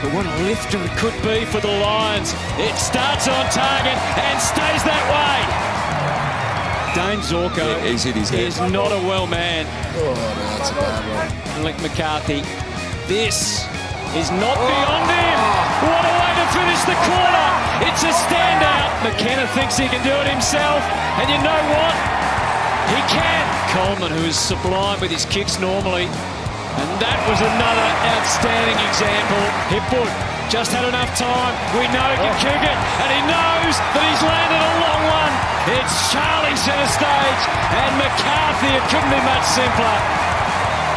But what a lifter it could be for the Lions. It starts on target and stays that way. Dane Zorko is not a well man. Oh, no, that's a bad one. Link McCarthy. This is not beyond him. What a way to finish the quarter. It's a standout. McKenna thinks he can do it himself. And you know what? He can. Coleman, who is sublime with his kicks normally. And that was another outstanding example. Hipwood just had enough time. We know he can kick it. And he knows that he's landed a long one. It's Charlie centre stage. And McCarthy, it couldn't be much simpler.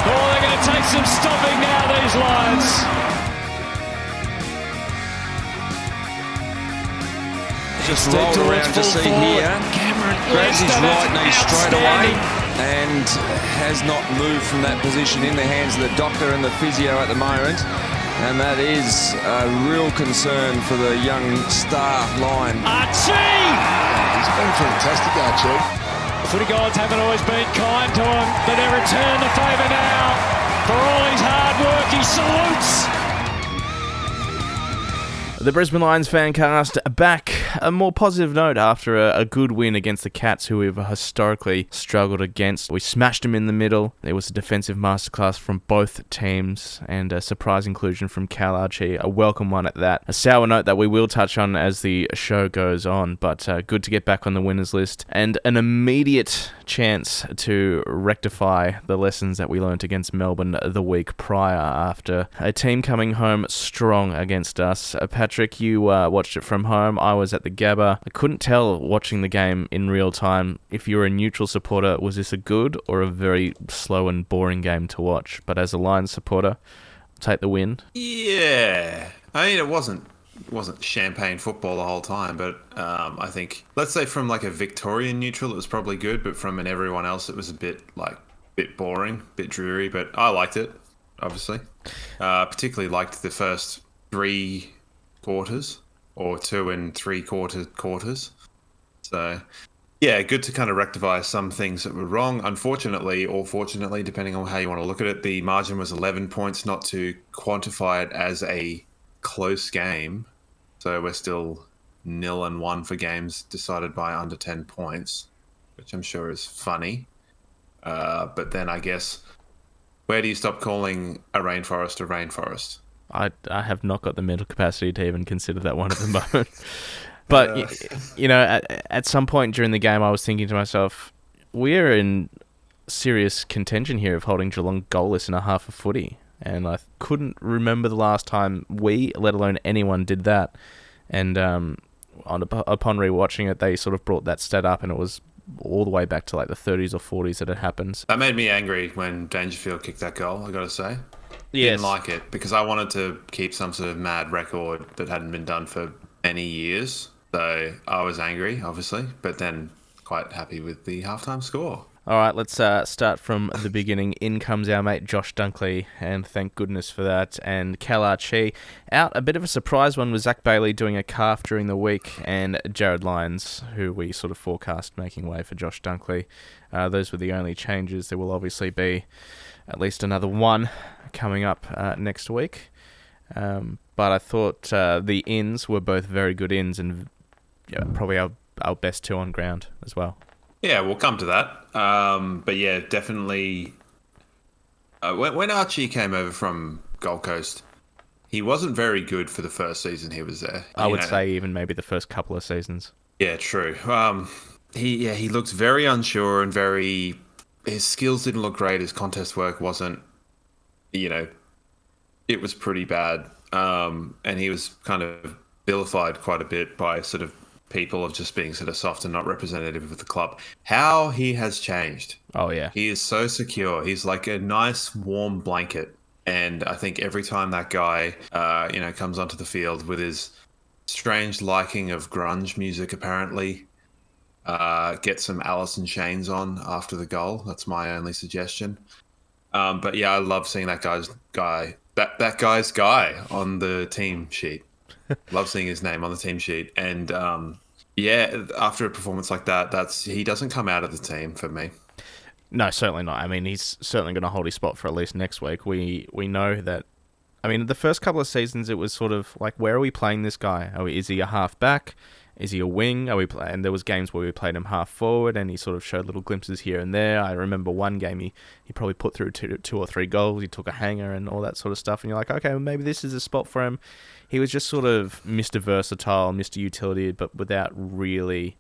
Oh, they're going to take some stopping now, these Lions. Just rolled around to see here. Grabs his right knee straight away and has not moved from that position in the hands of the doctor and the physio at the moment. And that is a real concern for the young star Lion. Archie! He's been fantastic, Archie. The footy gods haven't always been kind to him, but they return the favour now. For all his hard work, he salutes. The Brisbane Lions Fancast back. A more positive note after a good win against the Cats, who we've historically struggled against. We smashed them in the middle. There was a defensive masterclass from both teams and a surprise inclusion from Cal Archie, a welcome one at that. A sour note that we will touch on as the show goes on, but good to get back on the winners list and an immediate chance to rectify the lessons that we learnt against Melbourne the week prior after a team coming home strong against us. Patrick, you watched it from home. I was at the Gabba. I couldn't tell watching the game in real time if you were a neutral supporter, was this a good or a very slow and boring game to watch? But as a Lions supporter, take the win. Yeah. I mean, it wasn't champagne football the whole time, but I think, let's say from like a Victorian neutral, it was probably good, but from an everyone else, it was a bit boring, bit dreary, but I liked it, obviously. Particularly liked the first 3 quarters or 2 3/4 quarters. So yeah, good to kind of rectify some things that were wrong. Unfortunately, or fortunately, depending on how you want to look at it, the margin was 11 points, not to quantify it as a close game. So we're still 0-1 for games decided by under 10 points, which I'm sure is funny. But then I guess, where do you stop calling a rainforest a rainforest? I have not got the mental capacity to even consider that one at the moment. But, you know, at some point during the game, I was thinking to myself, we're in serious contention here of holding Geelong goalless in a half of footy. And I couldn't remember the last time we, let alone anyone, did that. And upon rewatching it, they sort of brought that stat up, and it was all the way back to like the 30s or 40s that it happens. That made me angry when Dangerfield kicked that goal, I got to say. Yes. Didn't like it because I wanted to keep some sort of mad record that hadn't been done for many years. So I was angry, obviously, but then quite happy with the halftime score. All right, let's start from the beginning. In comes our mate Josh Dunkley, and thank goodness for that. And Cal Archie out. A bit of a surprise one with Zach Bailey doing a calf during the week, and Jared Lyons, who we sort of forecast making way for Josh Dunkley. Those were the only changes. There will obviously be at least another one coming up next week. But I thought the ins were both very good ins, and probably our best 2 on ground as well. Yeah, we'll come to that. But yeah, definitely. When Archie came over from Gold Coast, he wasn't very good for the first season he was there. I would say even maybe the first couple of seasons. Yeah, true. He looked very unsure and his skills didn't look great. His contest work wasn't, it was pretty bad. And he was kind of vilified quite a bit by sort of people of just being sort of soft and not representative of the club. How he has changed. Oh, yeah. He is so secure. He's like a nice, warm blanket. And I think every time that guy, comes onto the field with his strange liking of grunge music, apparently, get some Alice in Chains on after the goal. That's my only suggestion. But yeah, I love seeing that guy's guy on the team sheet. Love seeing his name on the team sheet. And after a performance like that, he doesn't come out of the team for me. No, certainly not. I mean, he's certainly going to hold his spot for at least next week. We know that I mean, the first couple of seasons, it was sort of like, where are we playing this guy? Is he a half back? Is he a wing? And there was games where we played him half forward, and he sort of showed little glimpses here and there. I remember one game he probably put through two or three goals. He took a hanger and all that sort of stuff. And you're like, okay, well, maybe this is a spot for him. He was just sort of Mr. Versatile, Mr. Utility, but without really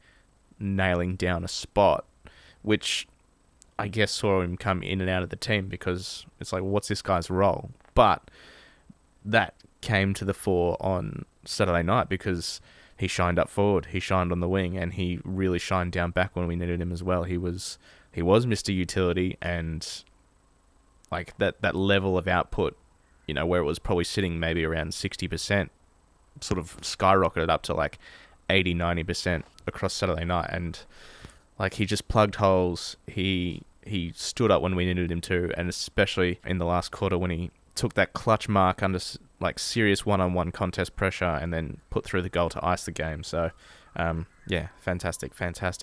nailing down a spot, which I guess saw him come in and out of the team, because it's like, what's this guy's role? But that came to the fore on Saturday night, because he shined up forward, he shined on the wing, and he really shined down back when we needed him as well. He was Mr. Utility, and like that level of output, you know, where it was probably sitting maybe around 60%, sort of skyrocketed up to like 80, 90% across Saturday night. And like, he just plugged holes. He stood up when we needed him to, and especially in the last quarter when he took that clutch mark under like serious one-on-one contest pressure and then put through the goal to ice the game. So, yeah, fantastic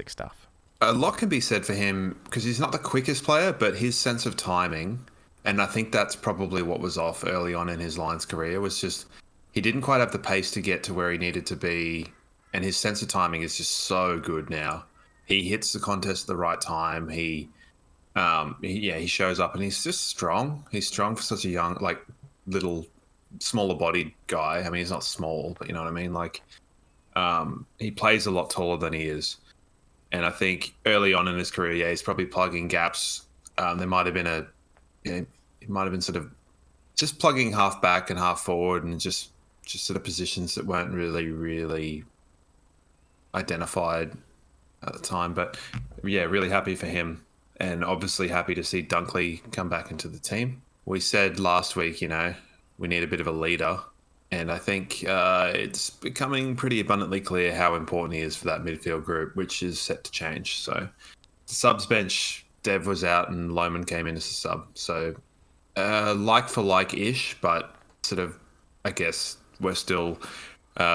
stuff. A lot can be said for him, because he's not the quickest player, but his sense of timing, and I think that's probably what was off early on in his Lions career, was just he didn't quite have the pace to get to where he needed to be, and his sense of timing is just so good now. He hits the contest at the right time. He shows up, and he's just strong. He's strong for such a young, like, little, smaller bodied guy. I mean, he's not small, but you know what I mean? Like, he plays a lot taller than he is. And I think early on in his career, yeah, he's probably plugging gaps. There might have been it might have been sort of just plugging half back and half forward, and just sort of positions that weren't really identified at the time. But yeah, really happy for him. And obviously happy to see Dunkley come back into the team. We said last week, you know, we need a bit of a leader. And I think it's becoming pretty abundantly clear how important he is for that midfield group, which is set to change. So the subs bench, Dev was out and Loman came in as a sub. So like for like-ish, but sort of, I guess, we're still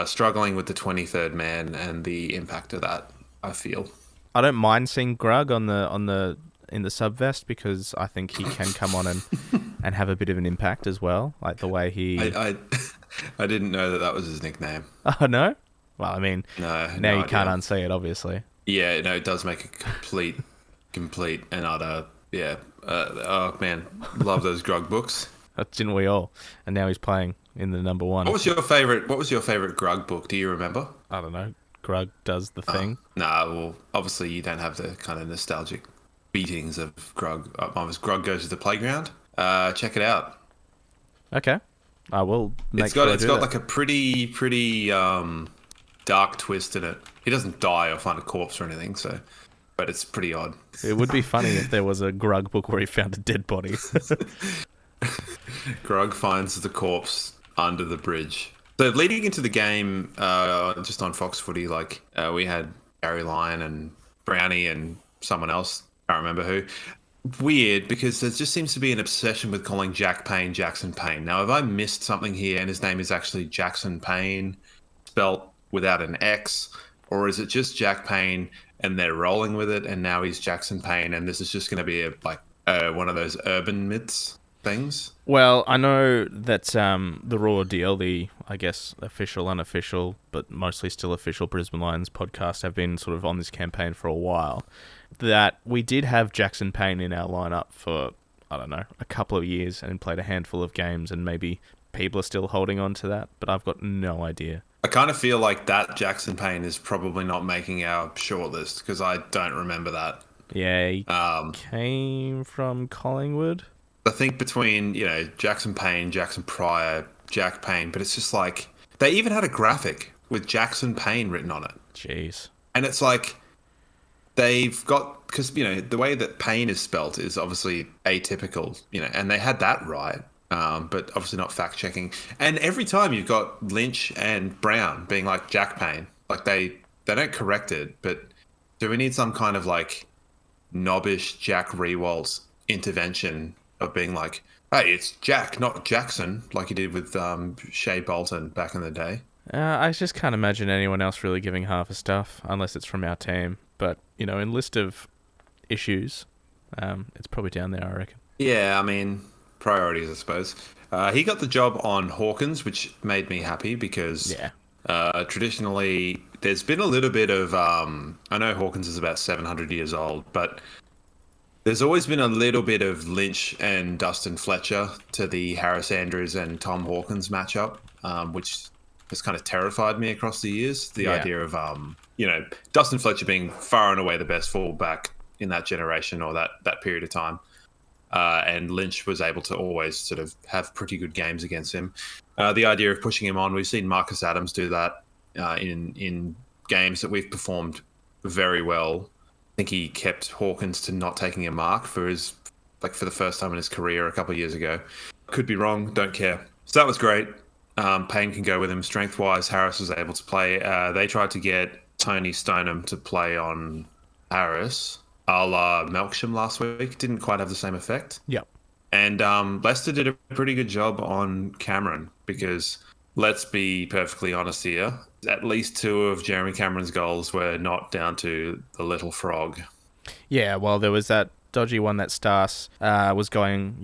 struggling with the 23rd man and the impact of that, I feel. I don't mind seeing Grug in the sub vest, because I think he can come on and have a bit of an impact as well, like the way he. I didn't know that was his nickname. Oh no! Well, I mean, no now you idea. can't unsee it, obviously. Yeah, no, it does make a complete and utter. Yeah. Oh man, love those Grug books. Didn't we all? And now he's playing in the number one. What was your favorite Grug book? Do you remember? I don't know. Grug does the thing. Well, obviously you don't have the kind of nostalgic beatings of Grug. Mine was Grug Goes to the Playground. Check it out. Okay, I will. It's got like a pretty dark twist in it. He doesn't die or find a corpse or anything, so, but it's pretty odd. It would be funny if there was a Grug book where he found a dead body. Grug finds the corpse under the bridge. So leading into the game, just on Fox Footy, like we had Gary Lyon and Brownie and someone else. I can't remember who. Weird, because there just seems to be an obsession with calling Jack Payne Jackson Payne. Now, have I missed something here, and his name is actually Jackson Payne, spelt without an X, or is it just Jack Payne and they're rolling with it, and now he's Jackson Payne, and this is just going to be one of those urban myths things? Well, I know that the Raw Deal, the, I guess, official, unofficial, but mostly still official Brisbane Lions podcast, have been sort of on this campaign for a while, that we did have Jackson Payne in our lineup for, I don't know, a couple of years and played a handful of games, and maybe people are still holding on to that, but I've got no idea. I kind of feel like that Jackson Payne is probably not making our shortlist, because I don't remember that. Yeah, he came from Collingwood. I think between, you know, Jackson Payne, Jackson Pryor, Jack Payne, but it's just like, they even had a graphic with Jackson Payne written on it. Jeez. And it's like, they've got, because, you know, the way that Payne is spelt is obviously atypical, you know, and they had that right, but obviously not fact checking. And every time you've got Lynch and Brown being like Jack Payne, like they don't correct it, but do we need some kind of like knobbish Jack Rewalt's intervention of being like, hey, it's Jack, not Jackson, like he did with Shea Bolton back in the day? I just can't imagine anyone else really giving half a stuff, unless it's from our team. But, you know, in list of issues, it's probably down there, I reckon. Yeah, I mean, priorities, I suppose. He got the job on Hawkins, which made me happy because traditionally there's been a little bit of... I know Hawkins is about 700 years old, but there's always been a little bit of Lynch and Dustin Fletcher to the Harris Andrews and Tom Hawkins matchup, which has kind of terrified me across the years. The idea of, Dustin Fletcher being far and away the best fullback in that generation or that period of time. And Lynch was able to always sort of have pretty good games against him. The idea of pushing him on, we've seen Marcus Adams do that in games that we've performed very well. I think he kept Hawkins to not taking a mark for the first time in his career a couple of years ago. Could be wrong, don't care. So that was great. Payne can go with him. Strength-wise, Harris was able to play. They tried to get Tony Stoneham to play on Harris, a la Melksham last week. Didn't quite have the same effect. Yep. And Leicester did a pretty good job on Cameron because, let's be perfectly honest here, at least 2 of Jeremy Cameron's goals were not down to the little frog. Yeah, well, there was that dodgy one that Stas was going,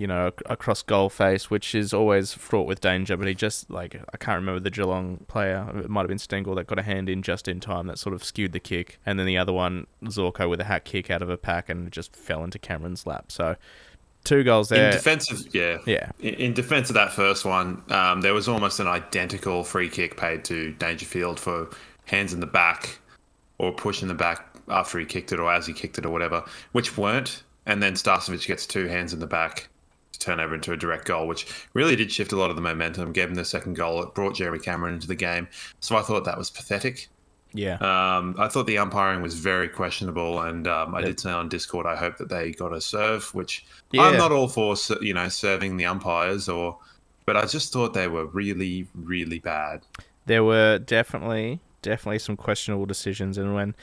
across goal face, which is always fraught with danger, but he just, I can't remember the Geelong player, it might have been Stengel that got a hand in just in time that sort of skewed the kick, and then the other one, Zorko with a hat kick out of a pack and it just fell into Cameron's lap, so 2 goals there. In defence of that first one, there was almost an identical free kick paid to Dangerfield for hands in the back or push in the back after he kicked it or as he kicked it or whatever, which weren't. And then Starcevic gets 2 hands in the back to turn over into a direct goal, which really did shift a lot of the momentum, gave him the second goal. It brought Jeremy Cameron into the game. So I thought that was pathetic. Yeah. I thought the umpiring was very questionable, and I did say on Discord I hope that they got a serve, which I'm not all for, serving the umpires, but I just thought they were really, really bad. There were definitely some questionable decisions, and when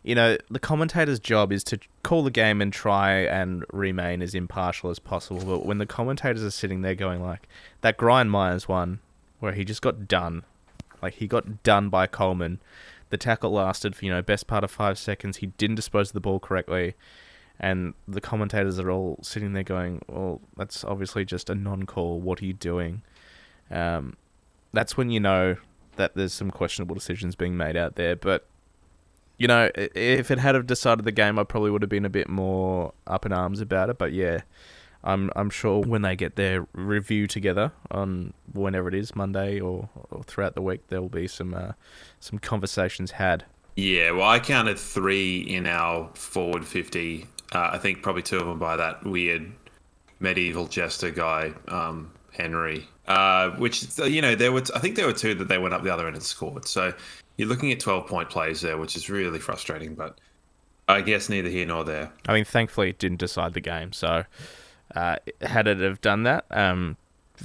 the commentator's job is to call the game and try and remain as impartial as possible. But when the commentators are sitting there going like that Brian Myers one where he just got done, he got done by Coleman. The tackle lasted for, best part of 5 seconds. He didn't dispose of the ball correctly. And the commentators are all sitting there going, well, that's obviously just a non-call. What are you doing? That's when you know that there's some questionable decisions being made out there. But if it had have decided the game, I probably would have been a bit more up in arms about it. But yeah, I'm sure when they get their review together on whenever it is, Monday or throughout the week, there will be some conversations had. Yeah, well, I counted 3 in our forward 50. I think probably 2 of them by that weird medieval jester guy, Henry. Which there were. I think there were 2 that they went up the other end and scored. So you're looking at 12-point plays there, which is really frustrating. But I guess neither here nor there. I mean, thankfully it didn't decide the game. So had it have done that,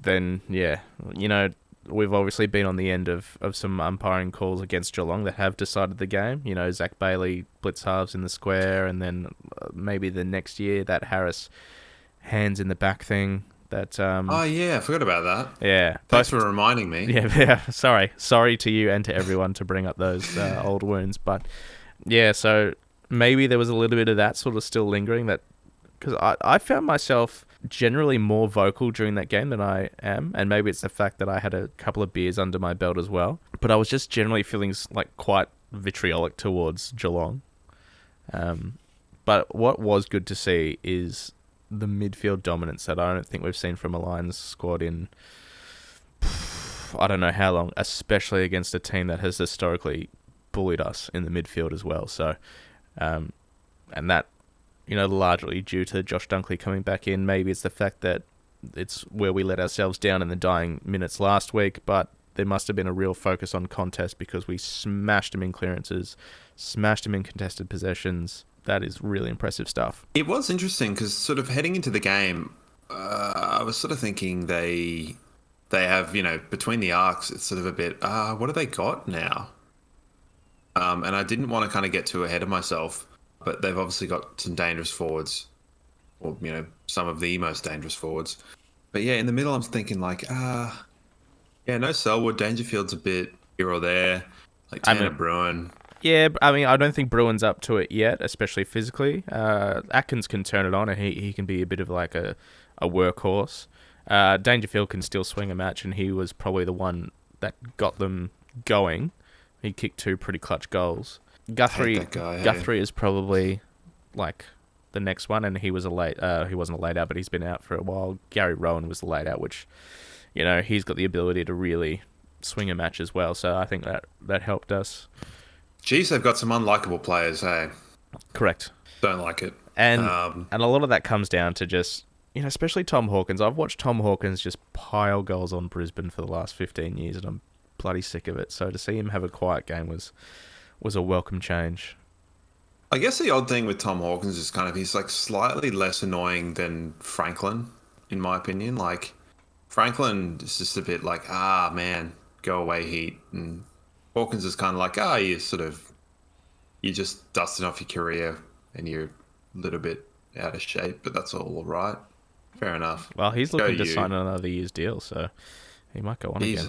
then yeah, we've obviously been on the end of some umpiring calls against Geelong that have decided the game. Zach Bailey blitz halves in the square, and then maybe the next year that Harris hands in the back thing. That oh yeah, I forgot about that. Yeah, thanks for reminding me. Yeah. Sorry to you and to everyone to bring up those old wounds, but yeah. So maybe there was a little bit of that sort of still lingering. That because I found myself generally more vocal during that game than I am, and maybe it's the fact that I had a couple of beers under my belt as well. But I was just generally feeling quite vitriolic towards Geelong. But what was good to see is the midfield dominance that I don't think we've seen from a Lions squad in I don't know how long, especially against a team that has historically bullied us in the midfield as well. So, and that, largely due to Josh Dunkley coming back in. Maybe it's the fact that it's where we let ourselves down in the dying minutes last week, but there must have been a real focus on contest because we smashed him in clearances, smashed him in contested possessions. That is really impressive stuff. It was interesting because sort of heading into the game, I was sort of thinking they have, between the arcs, it's sort of a bit, what have they got now? And I didn't want to kind of get too ahead of myself, but they've obviously got some dangerous forwards, or, some of the most dangerous forwards. But yeah, in the middle, I'm thinking no Selwood, Dangerfield's a bit here or there, Tanner Bruin. Yeah, I mean, I don't think Bruin's up to it yet, especially physically. Atkins can turn it on, and he can be a bit of a workhorse. Dangerfield can still swing a match, and he was probably the one that got them going. He kicked 2 pretty clutch goals. Guthrie is probably like the next one, and he was he wasn't a late out, but he's been out for a while. Gary Rowan was the late out, which, he's got the ability to really swing a match as well. So I think that helped us. Geez, they've got some unlikable players, hey? Correct. Don't like it. And a lot of that comes down to just, especially Tom Hawkins. I've watched Tom Hawkins just pile goals on Brisbane for the last 15 years, and I'm bloody sick of it. So to see him have a quiet game was a welcome change. I guess the odd thing with Tom Hawkins is kind of he's like slightly less annoying than Franklin, in my opinion. Like Franklin is just a bit like, man, go away heat. And Hawkins is kind of like, you're just dusting off your career and you're a little bit out of shape, but that's all right. Fair enough. Well, he's looking to sign another year's deal, so he might go on again.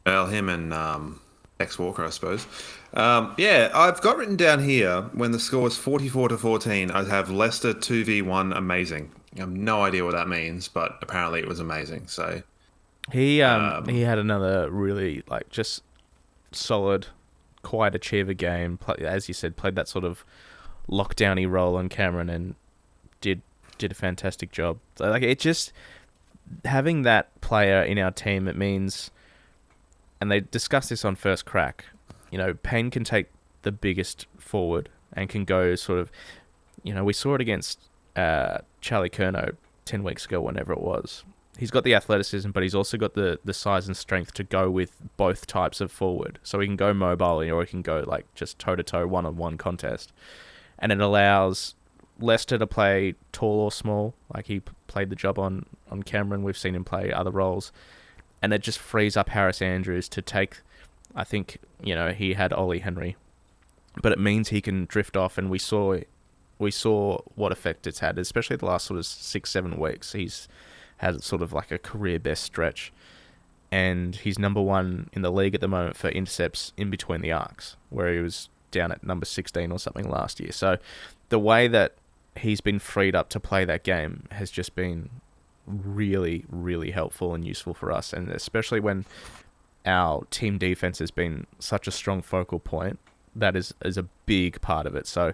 Well, him and X Walker, I suppose. I've got written down here when the score was 44-14, I'd have Leicester 2v1 amazing. I have no idea what that means, but apparently it was amazing. So he had another really just solid, quiet achiever game. As you said, played that sort of lockdowny role on Cameron and did a fantastic job. So, it just having that player in our team, it means. And they discussed this on First Crack. Payne can take the biggest forward and can go sort of, we saw it against Charlie Curnow 10 weeks ago, whenever it was. He's got the athleticism, but he's also got the size and strength to go with both types of forward. So he can go mobile, or he can go just toe-to-toe, one-on-one contest. And it allows Leicester to play tall or small. He played the job on Cameron. We've seen him play other roles. And it just frees up Harris Andrews to take, I think, he had Ollie Henry. But it means he can drift off, and we saw what effect it's had, especially the last sort of 6-7 weeks. He's had sort of a career best stretch. And he's number 1 in the league at the moment for intercepts in between the arcs, where he was down at number 16 or something last year. So the way that he's been freed up to play that game has just been really, really helpful and useful for us, and especially when our team defense has been such a strong focal point, that is a big part of it. So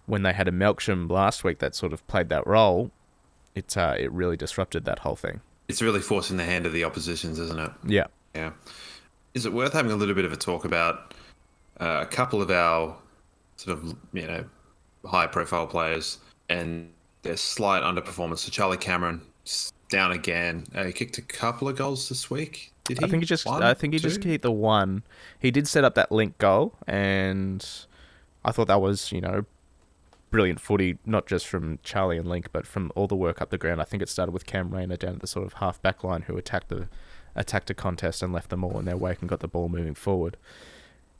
when they had a Melksham last week that sort of played that role, it really disrupted that whole thing. It's really forcing the hand of the oppositions, isn't it? Yeah. Is it worth having a little bit of a talk about a couple of our sort of high profile players and their slight underperformance? So Charlie Cameron down again. He kicked a couple of goals this week. Did he? I think he just kicked the one. He did set up that link goal, and I thought that was brilliant footy, not just from Charlie and Link, but from all the work up the ground. I think it started with Cam Rayner down at the sort of half back line, who attacked a contest and left them all in their wake and got the ball moving forward.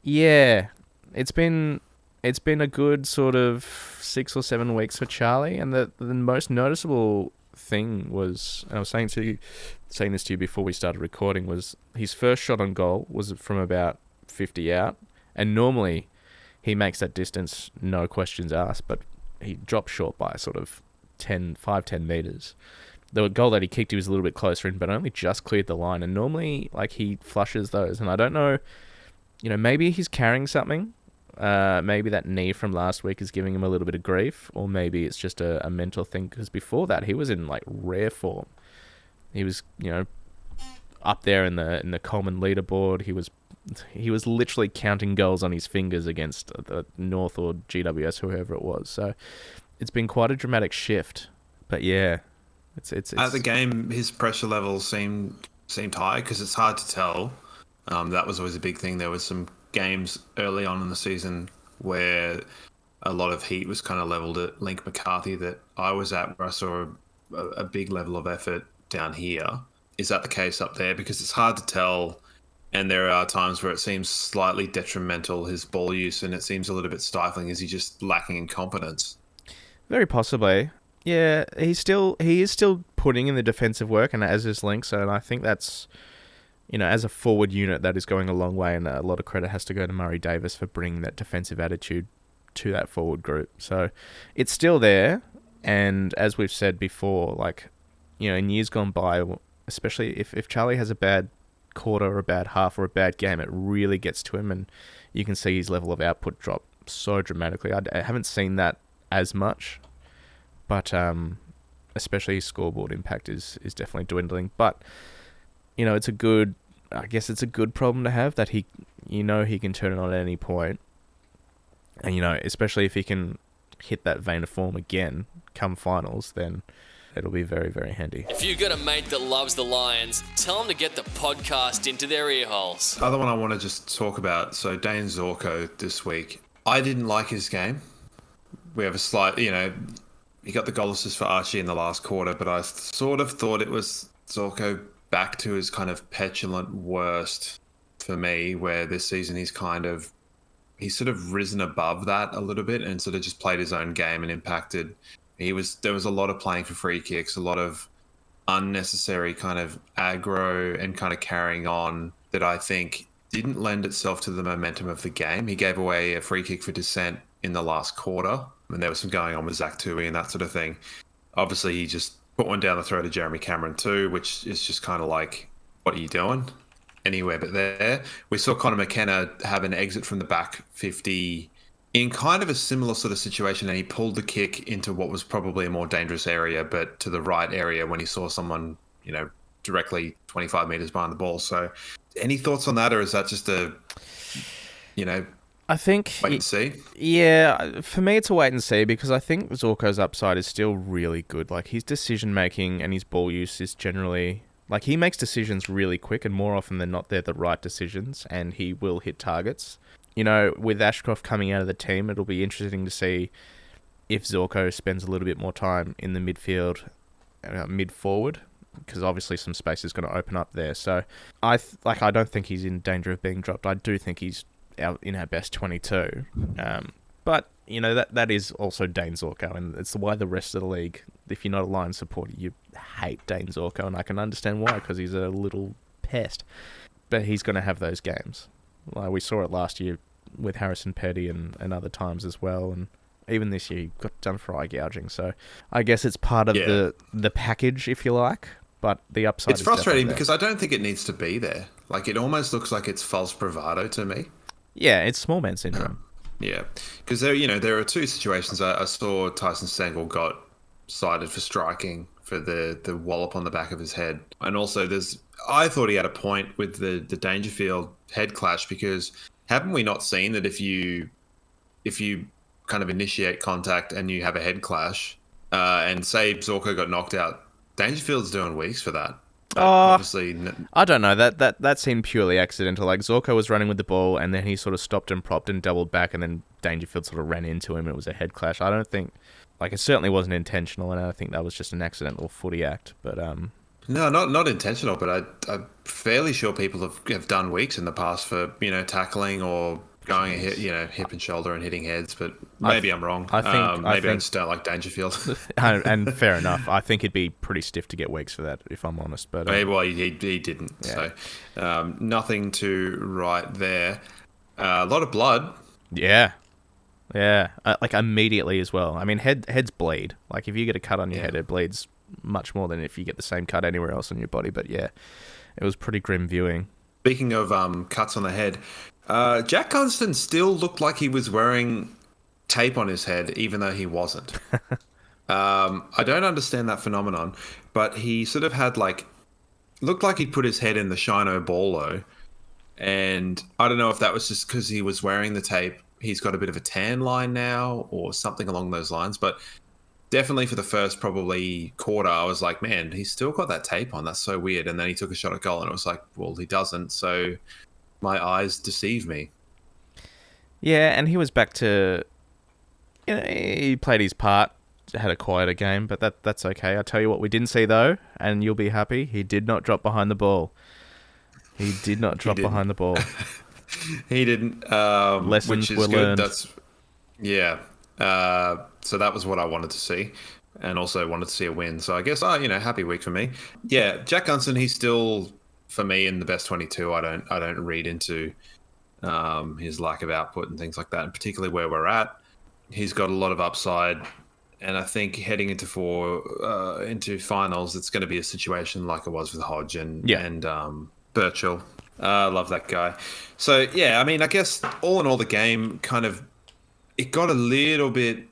Yeah, it's been a good sort of 6 or 7 weeks for Charlie, and the most noticeable thing was, and I was saying this to you before we started recording, was his first shot on goal was from about 50 out, and normally he makes that distance, no questions asked, but he dropped short by sort of 5-10 metres. The goal that he kicked, he was a little bit closer in, but only just cleared the line, and normally he flushes those, and I don't know, maybe he's carrying something. Maybe that knee from last week is giving him a little bit of grief, or maybe it's just a mental thing, because before that he was in rare form. He was up there in the Coleman leaderboard. He was literally counting goals on his fingers against the North or GWS, whoever it was. So it's been quite a dramatic shift. But yeah, it's at the game his pressure levels seemed high, because it's hard to tell. That was always a big thing. There was some games early on in the season where a lot of heat was kind of leveled at Link McCarthy that I was at, where I saw a big level of effort down here. Is that the case up there? Because it's hard to tell, and there are times where it seems slightly detrimental, his ball use, and it seems a little bit stifling. Is he just lacking in confidence? Very possibly. Yeah, he is still putting in the defensive work, and as is Link, so I think that's, as a forward unit, that is going a long way, and a lot of credit has to go to Murray Davis for bringing that defensive attitude to that forward group. So it's still there, and as we've said before, in years gone by, especially if Charlie has a bad quarter or a bad half or a bad game, it really gets to him, and you can see his level of output drop so dramatically. I haven't seen that as much, but especially his scoreboard impact is definitely dwindling. But it's a good problem to have, that he can turn it on at any point, and especially if he can hit that vein of form again come finals, then it'll be very, very handy. If you've got a mate that loves the Lions, tell them to get the podcast into their ear holes. Other one I want to just talk about, so Dane Zorko this week. I didn't like his game. We have a slight, he got the goal assist for Archie in the last quarter, but I sort of thought it was Zorko back to his kind of petulant worst for me, where this season he's sort of risen above that a little bit and sort of just played his own game and impacted. There was a lot of playing for free kicks, a lot of unnecessary kind of aggro and kind of carrying on that I think didn't lend itself to the momentum of the game. He gave away a free kick for dissent in the last quarter, and there was some going on with Zach Tui and that sort of thing. Obviously, he just put one down the throat of Jeremy Cameron too, which is just kind of like, what are you doing? Anywhere but there. We saw Conor McKenna have an exit from the back 50 in kind of a similar sort of situation, and he pulled the kick into what was probably a more dangerous area, but to the right area when he saw someone, directly 25 metres behind the ball. So any thoughts on that, or is that just I think wait and see? Yeah, for me it's a wait and see, because I think Zorko's upside is still really good. Like, his decision making and his ball use is generally, like, he makes decisions really quick, and more often than not they're the right decisions, and he will hit targets. With Ashcroft coming out of the team, it'll be interesting to see if Zorko spends a little bit more time in the midfield, mid-forward, because obviously some space is going to open up there. So I don't think he's in danger of being dropped. I do think he's out in our best 22. But that is also Dane Zorko, and it's why the rest of the league, if you're not a Lions supporter, you hate Dane Zorko, and I can understand why, because he's a little pest. But he's going to have those games. Like, we saw it last year with Harrison Petty and other times as well, and even this year he got done for eye gouging. So I guess it's part of the package, if you like. But the upside It's frustrating because I don't think it needs to be there. Like, it almost looks like it's false bravado to me. Yeah, it's small man syndrome. Yeah, because there are two situations. I saw Tyson Stengel got cited for striking for the wallop on the back of his head, and also I thought he had a point with the Dangerfield head clash, because haven't we not seen that if you kind of initiate contact and you have a head clash, and say Zorko got knocked out, Dangerfield's doing weeks for that. Obviously, I don't know. That seemed purely accidental. Like, Zorko was running with the ball, and then he sort of stopped and propped and doubled back, and then Dangerfield sort of ran into him, and it was a head clash. I don't think, it certainly wasn't intentional, and I think that was just an accidental footy act. But no, not intentional. But I'm fairly sure people have done weeks in the past for tackling or going hip and shoulder and hitting heads, but maybe I'm wrong. I just don't like Dangerfield. and fair enough. I think it'd be pretty stiff to get weeks for that, if I'm honest. But he didn't. Yeah. So nothing to write there. A lot of blood. Yeah. Like, immediately as well. I mean, heads bleed. Like, if you get a cut on your head, it bleeds much more than if you get the same cut anywhere else on your body. But yeah, it was pretty grim viewing. Speaking of cuts on the head, Jack Gunston still looked like he was wearing tape on his head, even though he wasn't. I don't understand that phenomenon, but he sort of had looked like he'd put his head in the Shino Bolo, and I don't know if that was just because he was wearing the tape. He's got a bit of a tan line now or something along those lines, but definitely for the first probably quarter, I was like, man, he's still got that tape on. That's so weird. And then he took a shot at goal, and it was like, well, he doesn't. So my eyes deceive me. Yeah, and he was back to, he played his part, had a quieter game, but that's okay. I'll tell you what we didn't see, though, and you'll be happy, he did not drop behind the ball. He did not drop behind the ball. He didn't. Lessons which is were good. learned. So that was what I wanted to see, and also wanted to see a win. So I guess, happy week for me. Yeah, Jack Gunston, he's still, for me, in the best 22. I don't read into his lack of output and things like that, and particularly where we're at. He's got a lot of upside, And I think heading into finals, it's going to be a situation like it was with Hodge and Birchall. I love that guy. So, yeah, I mean, I guess all in all, the game it got a little bit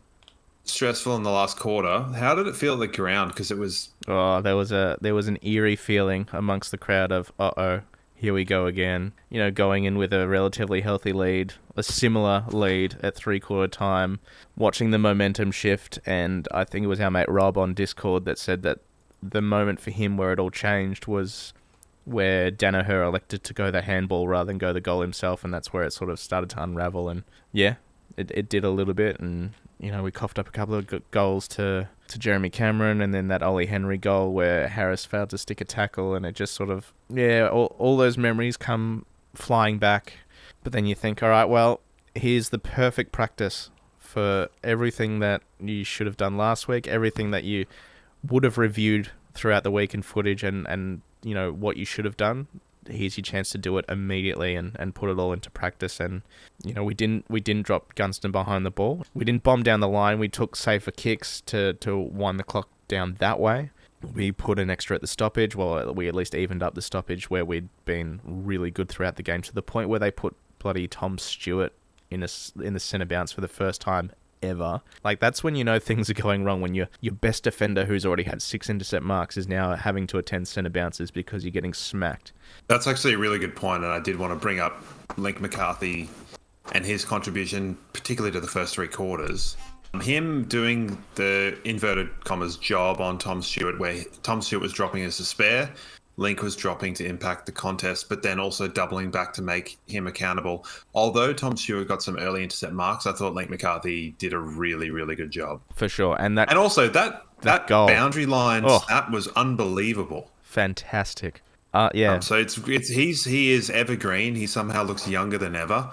stressful in the last quarter. How did it feel at the ground? Because it was... Oh, there was an eerie feeling amongst the crowd of, uh-oh, here we go again. Going in with a relatively healthy lead, a similar lead at three-quarter time, watching the momentum shift, and I think it was our mate Rob on Discord that said that the moment for him where it all changed was where Danaher elected to go the handball rather than go the goal himself, and that's where it sort of started to unravel, and yeah, it did a little bit, and we coughed up a couple of goals to Jeremy Cameron, and then that Ollie Henry goal where Harris failed to stick a tackle, and it just sort of, all those memories come flying back. But then you think, all right, well, here's the perfect practice for everything that you should have done last week, everything that you would have reviewed throughout the week in footage and what you should have done. Here's your chance to do it immediately and put it all into practice. And we didn't drop Gunston behind the ball. We didn't bomb down the line. We took safer kicks to wind the clock down that way. We put an extra at the stoppage. Well, we at least evened up the stoppage where we'd been really good throughout the game, to the point where they put bloody Tom Stewart in the centre bounce for the first time ever. Like, that's when things are going wrong, when your best defender, who's already had 6 intercept marks, is now having to attend centre bounces because you're getting smacked. That's actually a really good point, and I did want to bring up Link McCarthy and his contribution, particularly to the first 3 quarters. Him doing the inverted commas job on Tom Stewart, where Tom Stewart was dropping as a spare, Link was dropping to impact the contest, but then also doubling back to make him accountable. Although Tom Stewart got some early intercept marks, I thought Link McCarthy did a really, really good job. For sure. And also that goal. Boundary line snap was unbelievable. Fantastic. Yeah. So he is evergreen. He somehow looks younger than ever.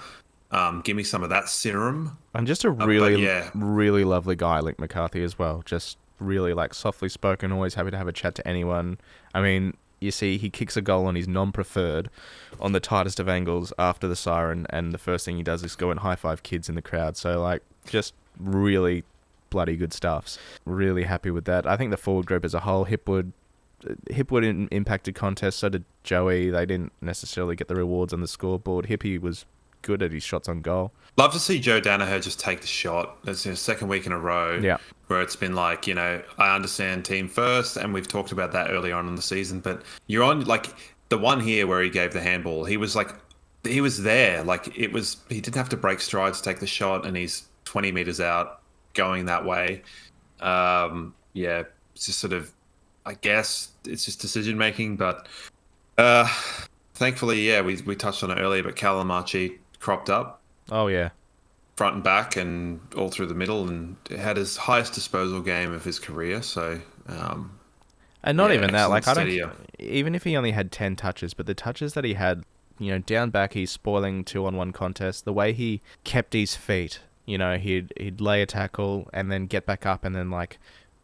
Give me some of that serum. And just a really lovely guy, Link McCarthy, as well. Just really softly spoken, always happy to have a chat to anyone. I mean, you see, he kicks a goal on his non-preferred on the tightest of angles after the siren, and the first thing he does is go and high-five kids in the crowd. So, just really bloody good stuff. Really happy with that. I think the forward group as a whole, Hipwood impacted contest, so did Joey. They didn't necessarily get the rewards on the scoreboard. Hippie was good at his shots on goal. Love to see Joe Danaher just take the shot. It's his second week in a row where it's been I understand team first, and we've talked about that early on in the season, but you're on, the one here where he gave the handball, he was there. He didn't have to break strides to take the shot, and he's 20 metres out going that way. It's just sort of, I guess it's just decision making, but thankfully, we touched on it earlier, but Calamachi cropped up. Oh, yeah. Front and back and all through the middle, and had his highest disposal game of his career. So, and not even that. Even if he only had 10 touches, but the touches that he had, down back, he's spoiling 2-on-1 contests. The way he kept his feet, he'd lay a tackle and then get back up and then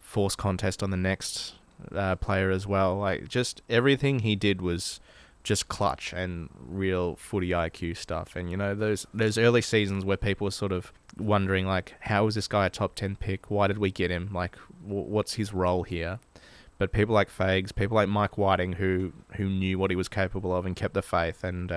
force contest on the next player as well. Just everything he did was just clutch and real footy IQ stuff. And those early seasons where people were sort of wondering how is this guy a top 10 pick? Why did we get him? What's his role here? But people like Fags, people like Mike Whiting, who knew what he was capable of and kept the faith, and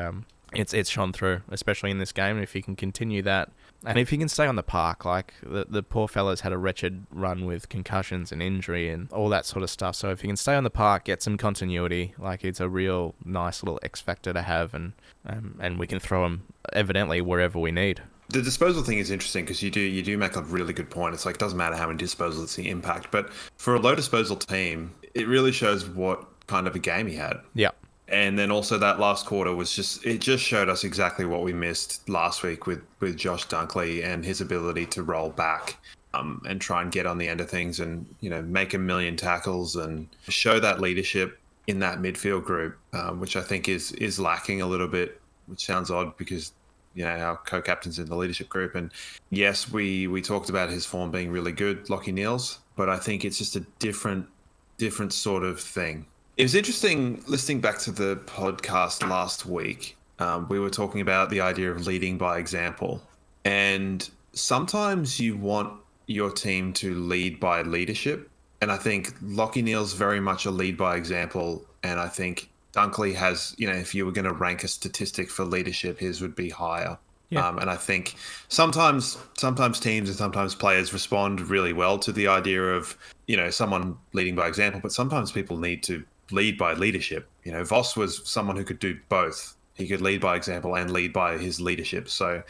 it's shone through, especially in this game. And if he can continue that, and if he can stay on the park, the poor fella's had a wretched run with concussions and injury and all that sort of stuff. So if he can stay on the park, get some continuity, it's a real nice little X factor to have, and we can throw him evidently wherever we need. The disposal thing is interesting because you do make a really good point. It's it doesn't matter how many disposals, it's the impact. But for a low disposal team, it really shows what kind of a game he had. Yeah. And then also that last quarter it just showed us exactly what we missed last week with Josh Dunkley and his ability to roll back and try and get on the end of things and, make a million tackles and show that leadership in that midfield group, which I think is lacking a little bit, which sounds odd because, our co-captain's in the leadership group. And yes, we talked about his form being really good, Lockie Neals, but I think it's just a different sort of thing. It was interesting listening back to the podcast last week. We were talking about the idea of leading by example. And sometimes you want your team to lead by leadership. And I think Lachie Neale's very much a lead by example. And I think Dunkley has, if you were going to rank a statistic for leadership, his would be higher. Yeah. And I think sometimes teams and sometimes players respond really well to the idea of, someone leading by example, but sometimes people need to lead by leadership. Voss was someone who could do both. He could lead by example and lead by his leadership. So,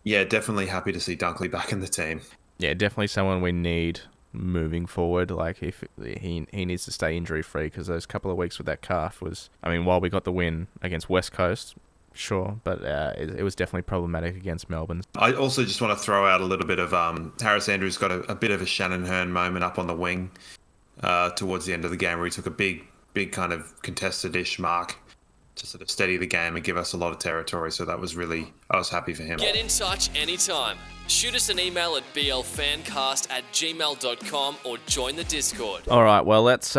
yeah, definitely happy to see Dunkley back in the team. Yeah, definitely someone we need moving forward. Like, if he needs to stay injury free, because those couple of weeks with that calf was, while we got the win against West Coast, sure, but it was definitely problematic against Melbourne. I also just want to throw out a little bit of Harris Andrews got a bit of a Shannon Hearn moment up on the wing towards the end of the game, where he took a big kind of contested-ish mark to sort of steady the game and give us a lot of territory. So that was I was happy for him. Get in touch anytime. Shoot us an email at blfancast@gmail.com or join the Discord. All right, well, let's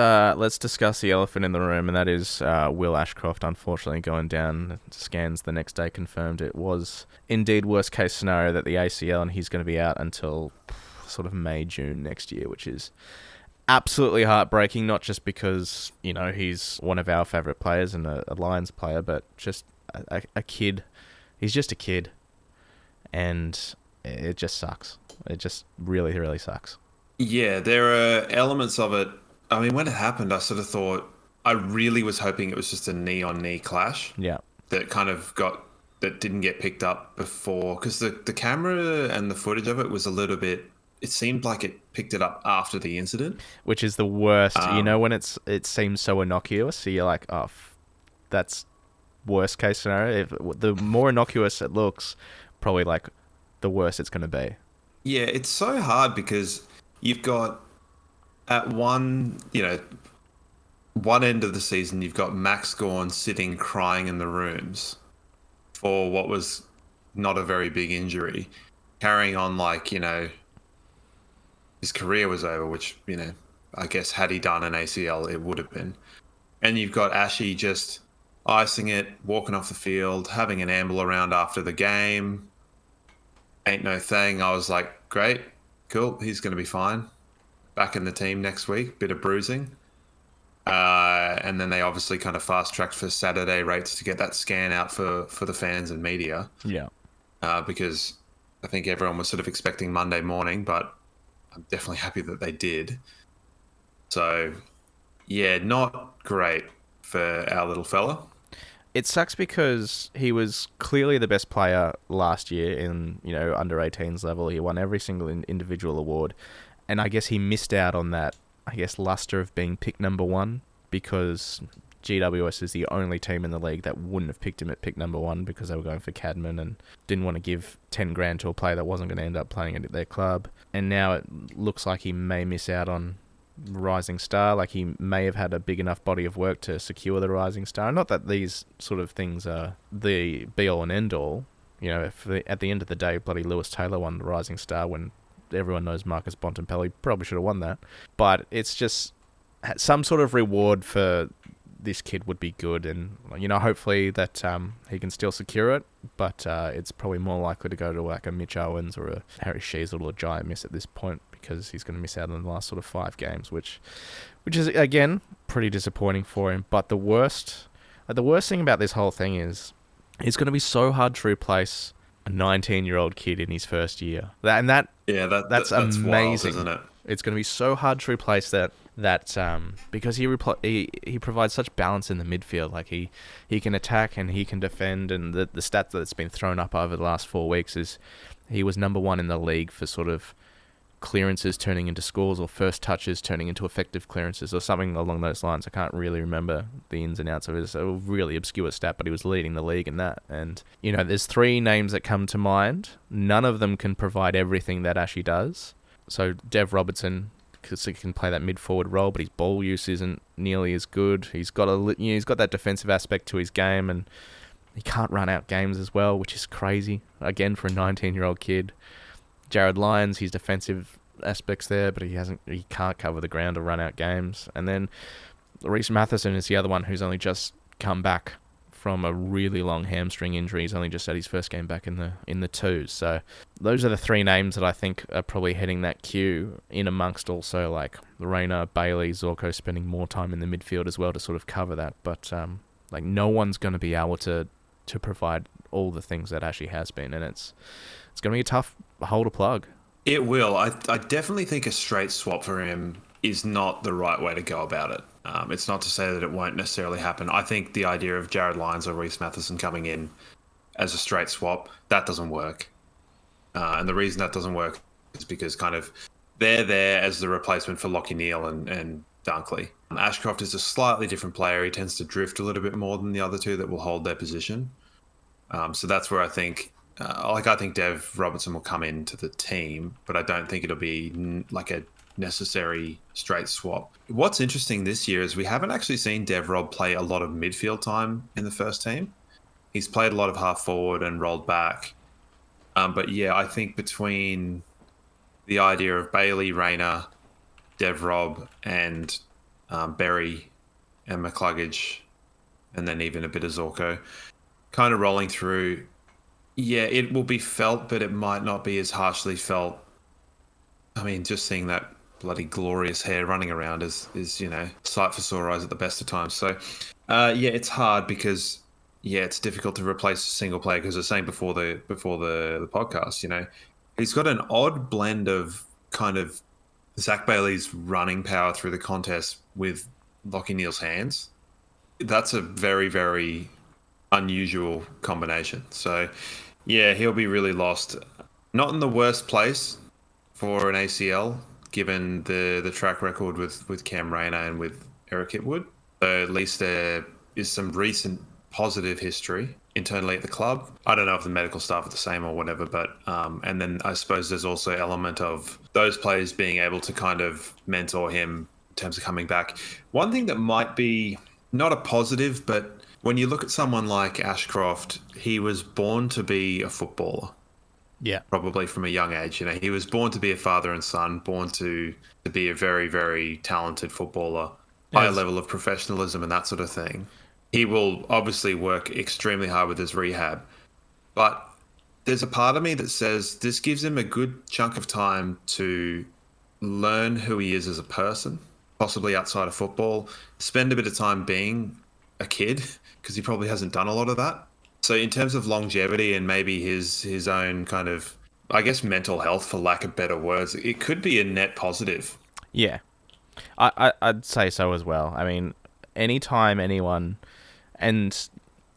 discuss the elephant in the room, and that is Will Ashcroft unfortunately going down. Scans the next day confirmed it was indeed worst case scenario that the ACL, and he's going to be out until sort of May, June next year, which is absolutely heartbreaking, not just because, he's one of our favourite players and a Lions player, but just a kid. He's just a kid, and it just sucks. It just really, really sucks. Yeah, there are elements of it. I mean, when it happened, I sort of thought, I really was hoping it was just a knee-on-knee clash. Yeah. That didn't get picked up before, because the camera and the footage of it was a little bit, it seemed like it picked it up after the incident. Which is the worst. When it seems so innocuous, so you're like, oh, that's worst case scenario. The more innocuous it looks, probably like the worse it's going to be. Yeah, it's so hard because you've got at one end of the season, you've got Max Gawn sitting crying in the rooms for what was not a very big injury, carrying on like, his career was over, which, I guess had he done an ACL, it would have been. And you've got Ashy just icing it, walking off the field, having an amble around after the game. Ain't no thing. I was like, great, cool, he's going to be fine. Back in the team next week, bit of bruising. And then they obviously kind of fast-tracked for Saturday rates to get that scan out for the fans and media. Yeah. Because I think everyone was sort of expecting Monday morning, but I'm definitely happy that they did. So, yeah, not great for our little fella. It sucks because he was clearly the best player last year in, under 18s level. He won every single individual award. And I guess he missed out on that, luster of being pick number one, because GWS is the only team in the league that wouldn't have picked him at pick number one because they were going for Cadman and didn't want to give 10 grand to a player that wasn't going to end up playing at their club. And now it looks like he may miss out on Rising Star. Like, he may have had a big enough body of work to secure the Rising Star. Not that these sort of things are the be-all and end-all. If at the end of the day, bloody Lewis Taylor won the Rising Star when everyone knows Marcus Bontempelli probably should have won that. But it's just some sort of reward for this kid would be good, and hopefully that he can still secure it, but it's probably more likely to go to like a Mitch Owens or a Harry Sheezel or a Giant Miss at this point, because he's going to miss out on the last sort of 5 games, which is again pretty disappointing for him. But the worst thing about this whole thing is it's going to be so hard to replace a 19-year-old kid in his first year. That's amazing, wild, isn't it? It's going to be so hard to replace that because he provides such balance in the midfield. Like, he can attack and he can defend, and the stat that's been thrown up over the last 4 weeks is he was number 1 in the league for sort of clearances turning into scores, or first touches turning into effective clearances, or something along those lines. I can't really remember the ins and outs of it. It's a really obscure stat, but he was leading the league in that. And there's 3 names that come to mind. None of them can provide everything that Ashy does. So Dev Robertson, because he can play that mid-forward role, but his ball use isn't nearly as good. He's got he's got that defensive aspect to his game, and he can't run out games as well, which is crazy, again, for a 19-year-old kid. Jared Lyons, his defensive aspects there, but he can't cover the ground or run out games. And then Reece Matheson is the other one who's only just come back from a really long hamstring injury. He's only just had his first game back in the twos. So those are the three names that I think are probably heading that queue, in amongst also like Rayner, Bailey, Zorko spending more time in the midfield as well to sort of cover that. But like no one's going to be able to provide all the things that Ashley has been, and it's going to be a tough hole to plug. It will. I definitely think a straight swap for him is not the right way to go about it. It's not to say that it won't necessarily happen. I think the idea of Jared Lyons or Reece Matheson coming in as a straight swap, that doesn't work. And the reason that doesn't work is because kind of they're there as the replacement for Lachie Neale and Dunkley. Ashcroft is a slightly different player. He tends to drift a little bit more than the other two that will hold their position. So that's where I think, I think Dev Robertson will come into the team, but I don't think it'll be like a necessary straight swap. What's interesting this year is we haven't actually seen Dev Rob play a lot of midfield time in the first team. He's played a lot of half forward and rolled back. But yeah, I think between the idea of Bailey, Rayner, Dev Rob, and Berry and McCluggage, and then even a bit of Zorko, kind of rolling through, yeah, it will be felt, but it might not be as harshly felt. I mean, just seeing that bloody glorious hair running around is sight for sore eyes at the best of times. So, yeah, it's hard because, yeah, it's difficult to replace a single player, because I was saying before the podcast, he's got an odd blend of kind of Zach Bailey's running power through the contest with Lachie Neale's hands. That's a very, very unusual combination. So, yeah, he'll be really lost. Not in the worst place for an ACL, given the track record with Cam Rayner and with Eric Hipwood. So at least there is some recent positive history internally at the club. I don't know if the medical staff are the same or whatever, but and then I suppose there's also an element of those players being able to kind of mentor him in terms of coming back. One thing that might be not a positive, but when you look at someone like Ashcroft, he was born to be a footballer. Yeah. Probably from a young age. He was born to be a father and son, born to be a very, very talented footballer, high level of professionalism and that sort of thing. He will obviously work extremely hard with his rehab. But there's a part of me that says this gives him a good chunk of time to learn who he is as a person, possibly outside of football, spend a bit of time being a kid, because he probably hasn't done a lot of that. So in terms of longevity and maybe his own kind of, I guess, mental health, for lack of better words, it could be a net positive. Yeah, I'd say so as well. I mean, anytime anyone, and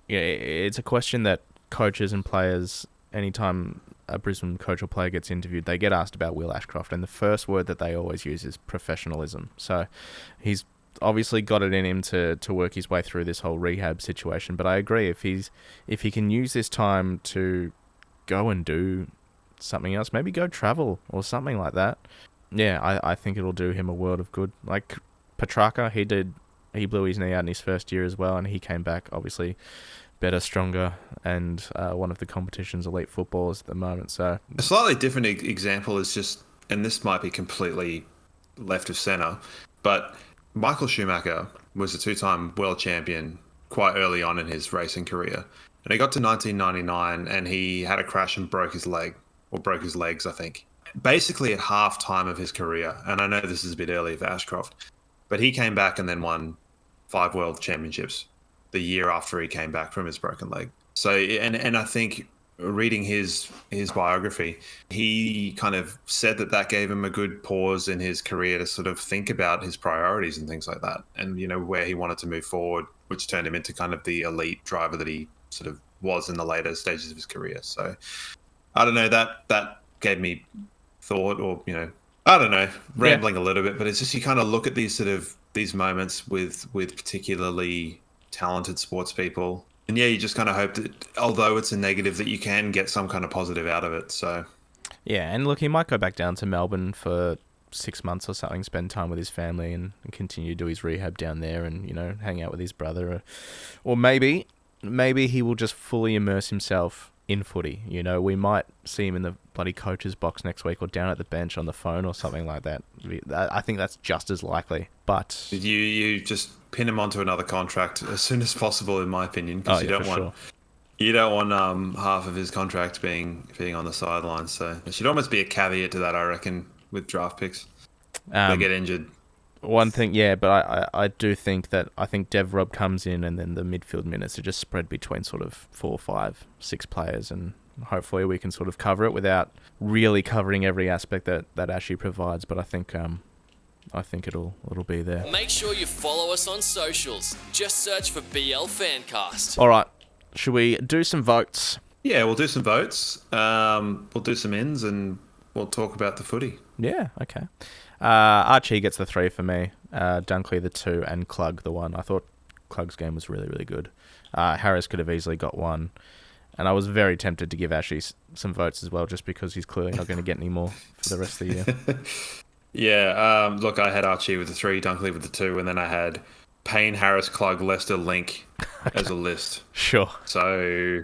yeah, it's a question that coaches and players, anytime a Brisbane coach or player gets interviewed, they get asked about Will Ashcroft, and the first word that they always use is professionalism. So he's obviously got it in him to work his way through this whole rehab situation. But I agree, if he can use this time to go and do something else, maybe go travel or something like that, yeah, I think it'll do him a world of good. Like Petrarca, he blew his knee out in his first year as well, and he came back obviously better, stronger, and one of the competition's elite footballers at the moment. So a slightly different example is just, and this might be completely left of centre, but Michael Schumacher was a two-time world champion quite early on in his racing career. And he got to 1999 and he had a crash and broke his leg, or broke his legs, I think. Basically at half time of his career. And I know this is a bit early for Ashcroft, but he came back and then won 5 world championships the year after he came back from his broken leg. So, and I think reading his biography, he kind of said that gave him a good pause in his career to sort of think about his priorities and things like that, and where he wanted to move forward, which turned him into kind of the elite driver that he sort of was in the later stages of his career. So I don't know, that gave me thought, or I don't know, rambling a little bit, but it's just, you kind of look at these moments with particularly talented sports people. And yeah, you just kind of hope that, although it's a negative, that you can get some kind of positive out of it. So, yeah, and look, he might go back down to Melbourne for 6 months or something, spend time with his family, and continue to do his rehab down there, and hang out with his brother, or maybe he will just fully immerse himself in footy. You know, we might see him in the bloody coach's box next week or down at the bench on the phone or something like that. I think that's just as likely. But You just pin him onto another contract as soon as possible, in my opinion, because you don't want half of his contract being on the sidelines. So there should almost be a caveat to that, I reckon, with draft picks. They get injured. One thing, but I do think that Dev Rob comes in and then the midfield minutes are just spread between sort of 4, 5, 6 players, and hopefully we can sort of cover it without really covering every aspect that Ashley provides. But I think it'll be there. Make sure you follow us on socials. Just search for BL Fancast. All right, should we do some votes? Yeah, we'll do some votes. We'll do some ins and we'll talk about the footy. Yeah, okay. Archie gets the 3 for me, Dunkley the 2, and Klug the 1. I thought Klug's game was really, really good. Harris could have easily got 1. And I was very tempted to give Ashley some votes as well, just because he's clearly not going to get any more for the rest of the year. Yeah, look, I had Archie with the 3, Dunkley with the 2, and then I had Payne, Harris, Klug, Lester, Link as a list. Sure. So,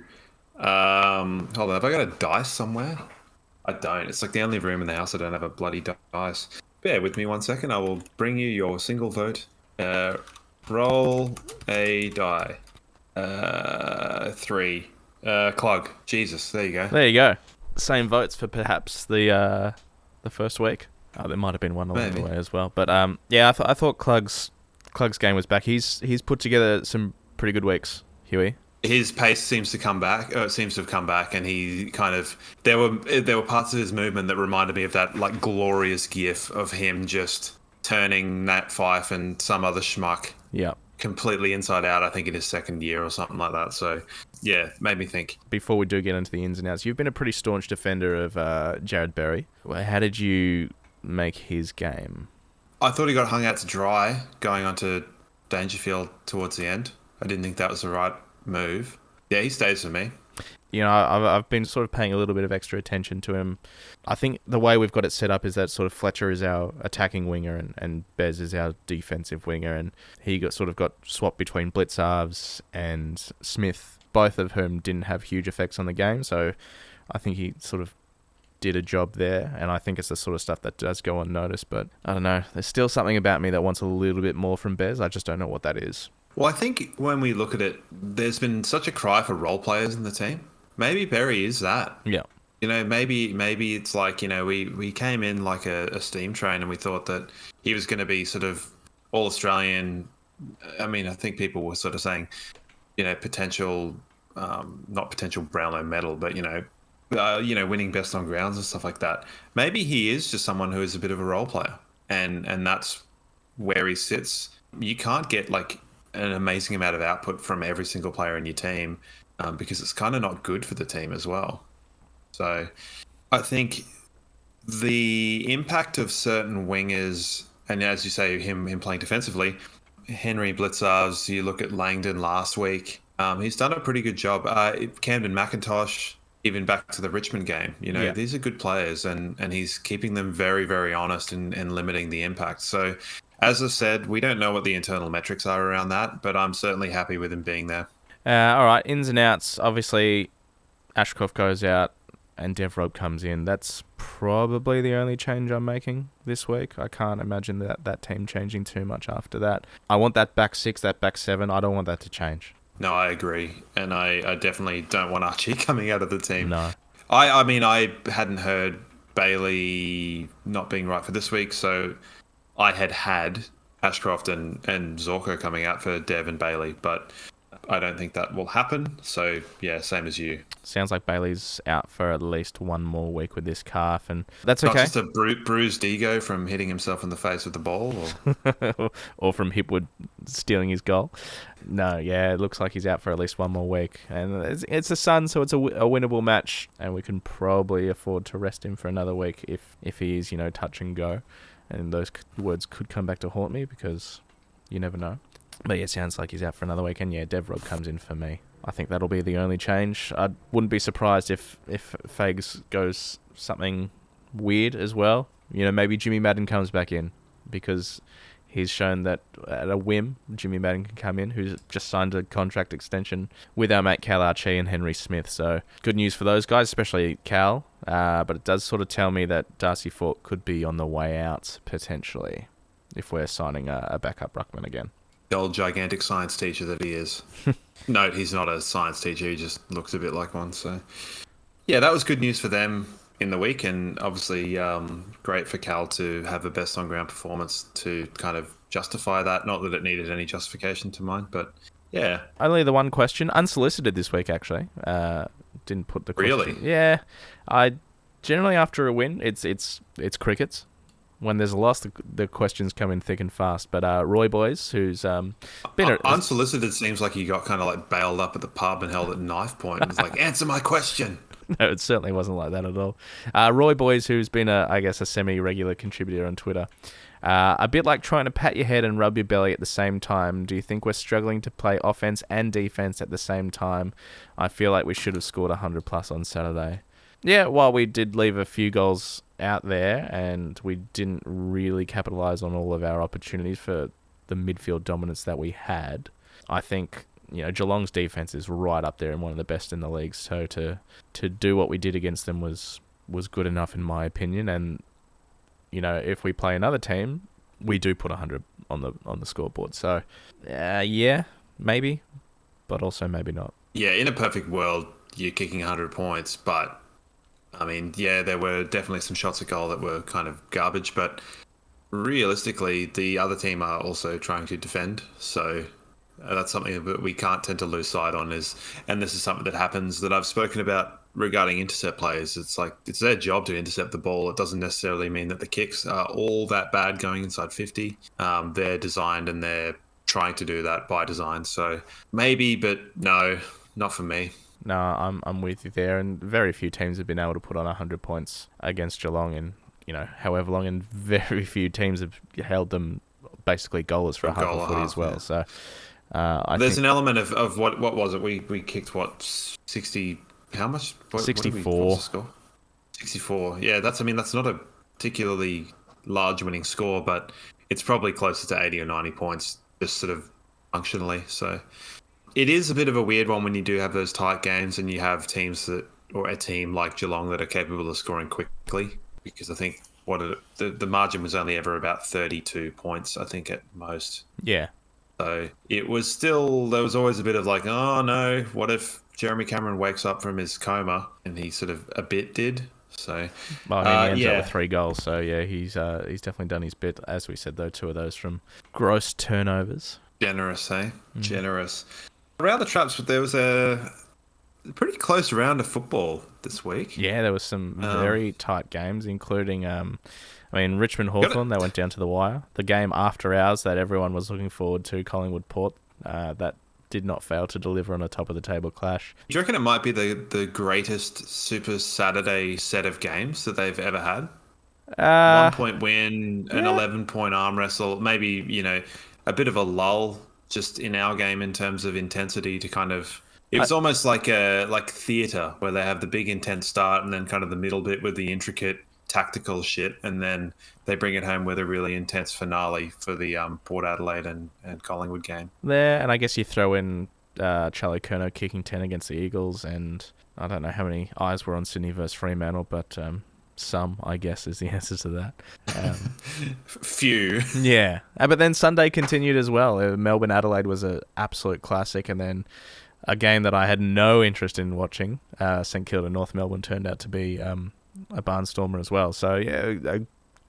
hold on, have I got a dice somewhere? I don't. It's like the only room in the house I don't have a bloody dice. Bear with me 1 second. I will bring you your single vote. Roll a die. 3. Klug. Jesus, there you go. There you go. Same votes for perhaps the first week. There might have been one along the way as well. But I thought Klug's game was back. He's put together some pretty good weeks, Huey. His pace seems to come back. It seems to have come back, and he kind of there were parts of his movement that reminded me of that like glorious gif of him just turning Nat Fyfe and some other schmuck completely inside out. I think in his second year or something like that. So yeah, made me think. Before we do get into the ins and outs, you've been a pretty staunch defender of Jared Berry. How did you make his game? I thought he got hung out to dry going onto Dangerfield towards the end. I didn't think that was the right move. Yeah, he stays for me. You know, I've been sort of paying a little bit of extra attention to him. I think the way we've got it set up is that sort of Fletcher is our attacking winger and Bez is our defensive winger, and he got swapped between Blitzarves and Smith, both of whom didn't have huge effects on the game. So I think he sort of did a job there, and I think it's the sort of stuff that does go unnoticed. But I don't know, there's still something about me that wants a little bit more from Bez. I just don't know what that is. Well, I think when we look at it, there's been such a cry for role players in the team. Maybe Berry is that. Yeah. You know, maybe it's like, you know, we came in like a steam train and we thought that he was going to be sort of all-Australian. I mean, I think people were sort of saying, you know, potential, not potential Brownlow medal, but, winning best on grounds and stuff like that. Maybe he is just someone who is a bit of a role player, and that's where he sits. You can't get like an amazing amount of output from every single player in your team because it's kind of not good for the team as well. So I think the impact of certain wingers, and as you say, him playing defensively, Henry Blitzarves, you look at Langdon last week, he's done a pretty good job. Camden McIntosh, even back to the Richmond game, these are good players, and he's keeping them very, very honest and limiting the impact. So as I said, we don't know what the internal metrics are around that, but I'm certainly happy with him being there. All right, ins and outs. Obviously, Ashcroft goes out and Dev Rob comes in. That's probably the only change I'm making this week. I can't imagine that team changing too much after that. I want that back 6, that back 7. I don't want that to change. No, I agree. And I definitely don't want Archie coming out of the team. No. I mean, I hadn't heard Bailey not being right for this week, so I had Ashcroft and Zorko coming out for Dev and Bailey, but I don't think that will happen. So, yeah, same as you. Sounds like Bailey's out for at least one more week with this calf, and that's okay. Not just a bruised ego from hitting himself in the face with the ball? Or, or from Hipwood stealing his goal. No, yeah, it looks like he's out for at least one more week. And it's the Sun, so it's a winnable match, and we can probably afford to rest him for another week if he is, touch and go. And those words could come bags to haunt me because you never know. But yeah, it sounds like he's out for another week. And yeah, Dev Rob comes in for me. I think that'll be the only change. I wouldn't be surprised if Fags goes something weird as well. Maybe Jimmy Madden comes back in because He's shown that at a whim, Jimmy Madden can come in, who's just signed a contract extension with our mate Cal Archie and Henry Smith. So good news for those guys, especially Cal. But it does sort of tell me that Darcy Fort could be on the way out, potentially, if we're signing a backup ruckman again. The old gigantic science teacher that he is. No, he's not a science teacher. He just looks a bit like one. So, yeah, that was good news for them in the week, and obviously great for Cal to have a best on-ground performance to kind of justify that. Not that it needed any justification to mine, but yeah. Only the one question, unsolicited this week, actually. Didn't put the question. Really? Yeah. I generally, after a win, it's crickets. When there's a loss, the questions come in thick and fast. But Roy Boys, who's been unsolicited, seems like he got kind of like bailed up at the pub and held at knife point. And was like, answer my question. No, it certainly wasn't like that at all. Roy Boys, who's been a semi-regular contributor on Twitter. A bit like trying to pat your head and rub your belly at the same time. Do you think we're struggling to play offense and defense at the same time? I feel like we should have scored 100 plus on Saturday. Yeah, while we did leave a few goals out there and we didn't really capitalise on all of our opportunities for the midfield dominance that we had, I think, you know, Geelong's defence is right up there and one of the best in the league. So to do what we did against them was good enough in my opinion. And, you know, if we play another team, we do put 100 on the scoreboard. So, yeah, maybe, but also maybe not. Yeah, in a perfect world, you're kicking 100 points, but I mean, yeah, there were definitely some shots at goal that were kind of garbage, but realistically, the other team are also trying to defend. So that's something that we can't tend to lose sight on and this is something that happens that I've spoken about regarding intercept players. It's like, it's their job to intercept the ball. It doesn't necessarily mean that the kicks are all that bad going inside 50. They're designed and they're trying to do that by design. So maybe, but no, not for me. No, I'm with you there, and very few teams have been able to put on 100 points against Geelong, and you know, however long, and very few teams have held them basically goalless for a half a footy as well. Yeah. So there's an element of what was it? We kicked what 60? How much? 64. What's the score? 64. Yeah, that's not a particularly large winning score, but it's probably closer to 80 or 90 points, just sort of functionally. So. It is a bit of a weird one when you do have those tight games and you have teams or a team like Geelong that are capable of scoring quickly, because I think the margin was only ever about 32 points, I think, at most. Yeah. So it was still, there was always a bit of like, oh no, what if Jeremy Cameron wakes up from his coma? And he sort of a bit did. So, well, I mean, he ends up with 3 goals. So yeah, he's definitely done his bit. As we said though, 2 of those from gross turnovers. Generous, eh? Generous. Around the traps, but there was a pretty close round of football this week. Yeah, there was some very tight games, including, Richmond Hawthorn, they went down to the wire. The game after ours that everyone was looking forward to, Collingwood Port, that did not fail to deliver on a top-of-the-table clash. Do you reckon it might be the greatest Super Saturday set of games that they've ever had? 1-point win, an 11-point arm wrestle, maybe, you know, a bit of a lull just in our game in terms of intensity to kind of... It was almost like theatre, where they have the big intense start and then kind of the middle bit with the intricate tactical shit, and then they bring it home with a really intense finale for the Port Adelaide and Collingwood game. There, and I guess you throw in Charlie Curnow kicking 10 against the Eagles, and I don't know how many eyes were on Sydney versus Fremantle, but... some, I guess, is the answer to that. Few. Yeah. But then Sunday continued as well. Melbourne-Adelaide was an absolute classic, and then a game that I had no interest in watching, St Kilda-North Melbourne, turned out to be a barnstormer as well. So, yeah, a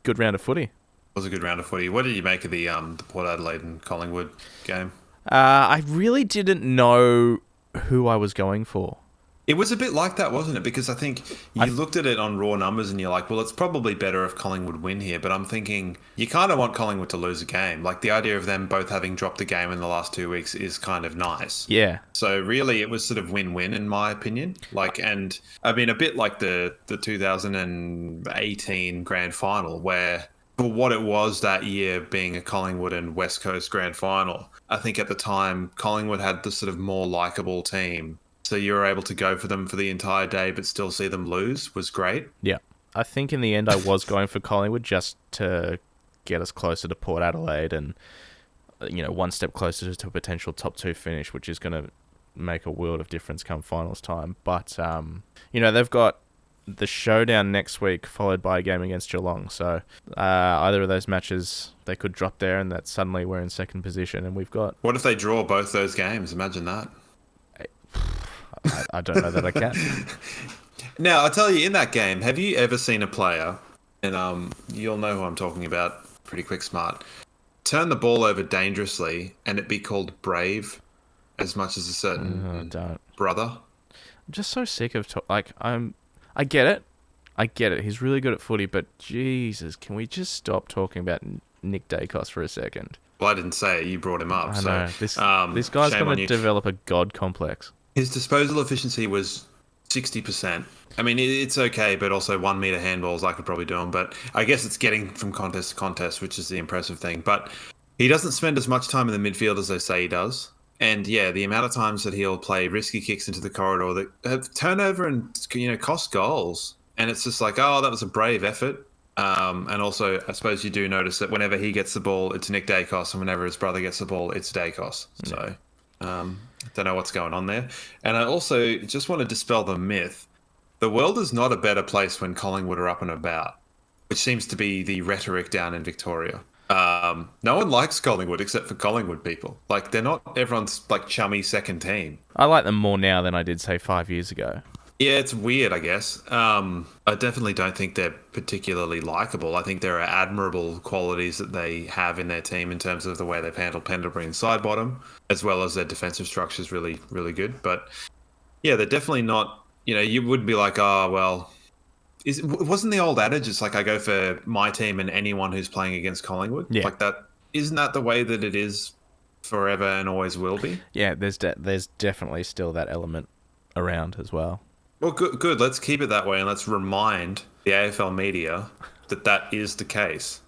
good round of footy. It was a good round of footy. What did you make of the Port Adelaide and Collingwood game? I really didn't know who I was going for. It was a bit like that, wasn't it? Because I think you looked at it on raw numbers and you're like, well, it's probably better if Collingwood win here. But I'm thinking you kind of want Collingwood to lose a game. Like the idea of them both having dropped a game in the last 2 weeks is kind of nice. Yeah. So really it was sort of win-win in my opinion. Like, and I mean, a bit like the 2018 grand final where for what it was that year being a Collingwood and West Coast grand final, I think at the time Collingwood had the sort of more likeable team. So you were able to go for them for the entire day but still see them lose was great. Yeah. I think in the end I was going for Collingwood just to get us closer to Port Adelaide and, one step closer to a potential top 2 finish, which is going to make a world of difference come finals time. But, they've got the showdown next week, followed by a game against Geelong. So either of those matches, they could drop there, and that suddenly we're in second position. And we've got... What if they draw both those games? Imagine that. I don't know that I can. Now, I'll tell you, in that game, have you ever seen a player, and you'll know who I'm talking about pretty quick smart, turn the ball over dangerously and it be called brave as much as a certain brother? I'm just so sick of... I get it. He's really good at footy, but Jesus, can we just stop talking about Nick Dacos for a second? Well, I didn't say it. You brought him up. I know. This guy's going to develop a god complex. His disposal efficiency was 60%. I mean, it's okay, but also 1 meter handballs, I could probably do them. But I guess it's getting from contest to contest, which is the impressive thing. But he doesn't spend as much time in the midfield as they say he does. And yeah, the amount of times that he'll play risky kicks into the corridor that have turnover and, cost goals. And it's just like, oh, that was a brave effort. And also, I suppose you do notice that whenever he gets the ball, it's Nick Dacos, and whenever his brother gets the ball, it's Dacos. So, don't know what's going on there. And I also just want to dispel the myth. The world is not a better place when Collingwood are up and about, which seems to be the rhetoric down in Victoria. No one likes Collingwood except for Collingwood people. Like, they're not everyone's chummy second team. I like them more now than I did, say, 5 years ago. Yeah, it's weird, I guess. I definitely don't think they're particularly likable. I think there are admirable qualities that they have in their team in terms of the way they've handled Pendlebury and Sidebottom, as well as their defensive structure is really, really good. But yeah, they're definitely not, you would be like, oh, well, wasn't the old adage, it's like I go for my team and anyone who's playing against Collingwood? Yeah. Like that, isn't that the way that it is forever and always will be? Yeah, there's definitely still that element around as well. Well, good. Let's keep it that way, and let's remind the AFL media that is the case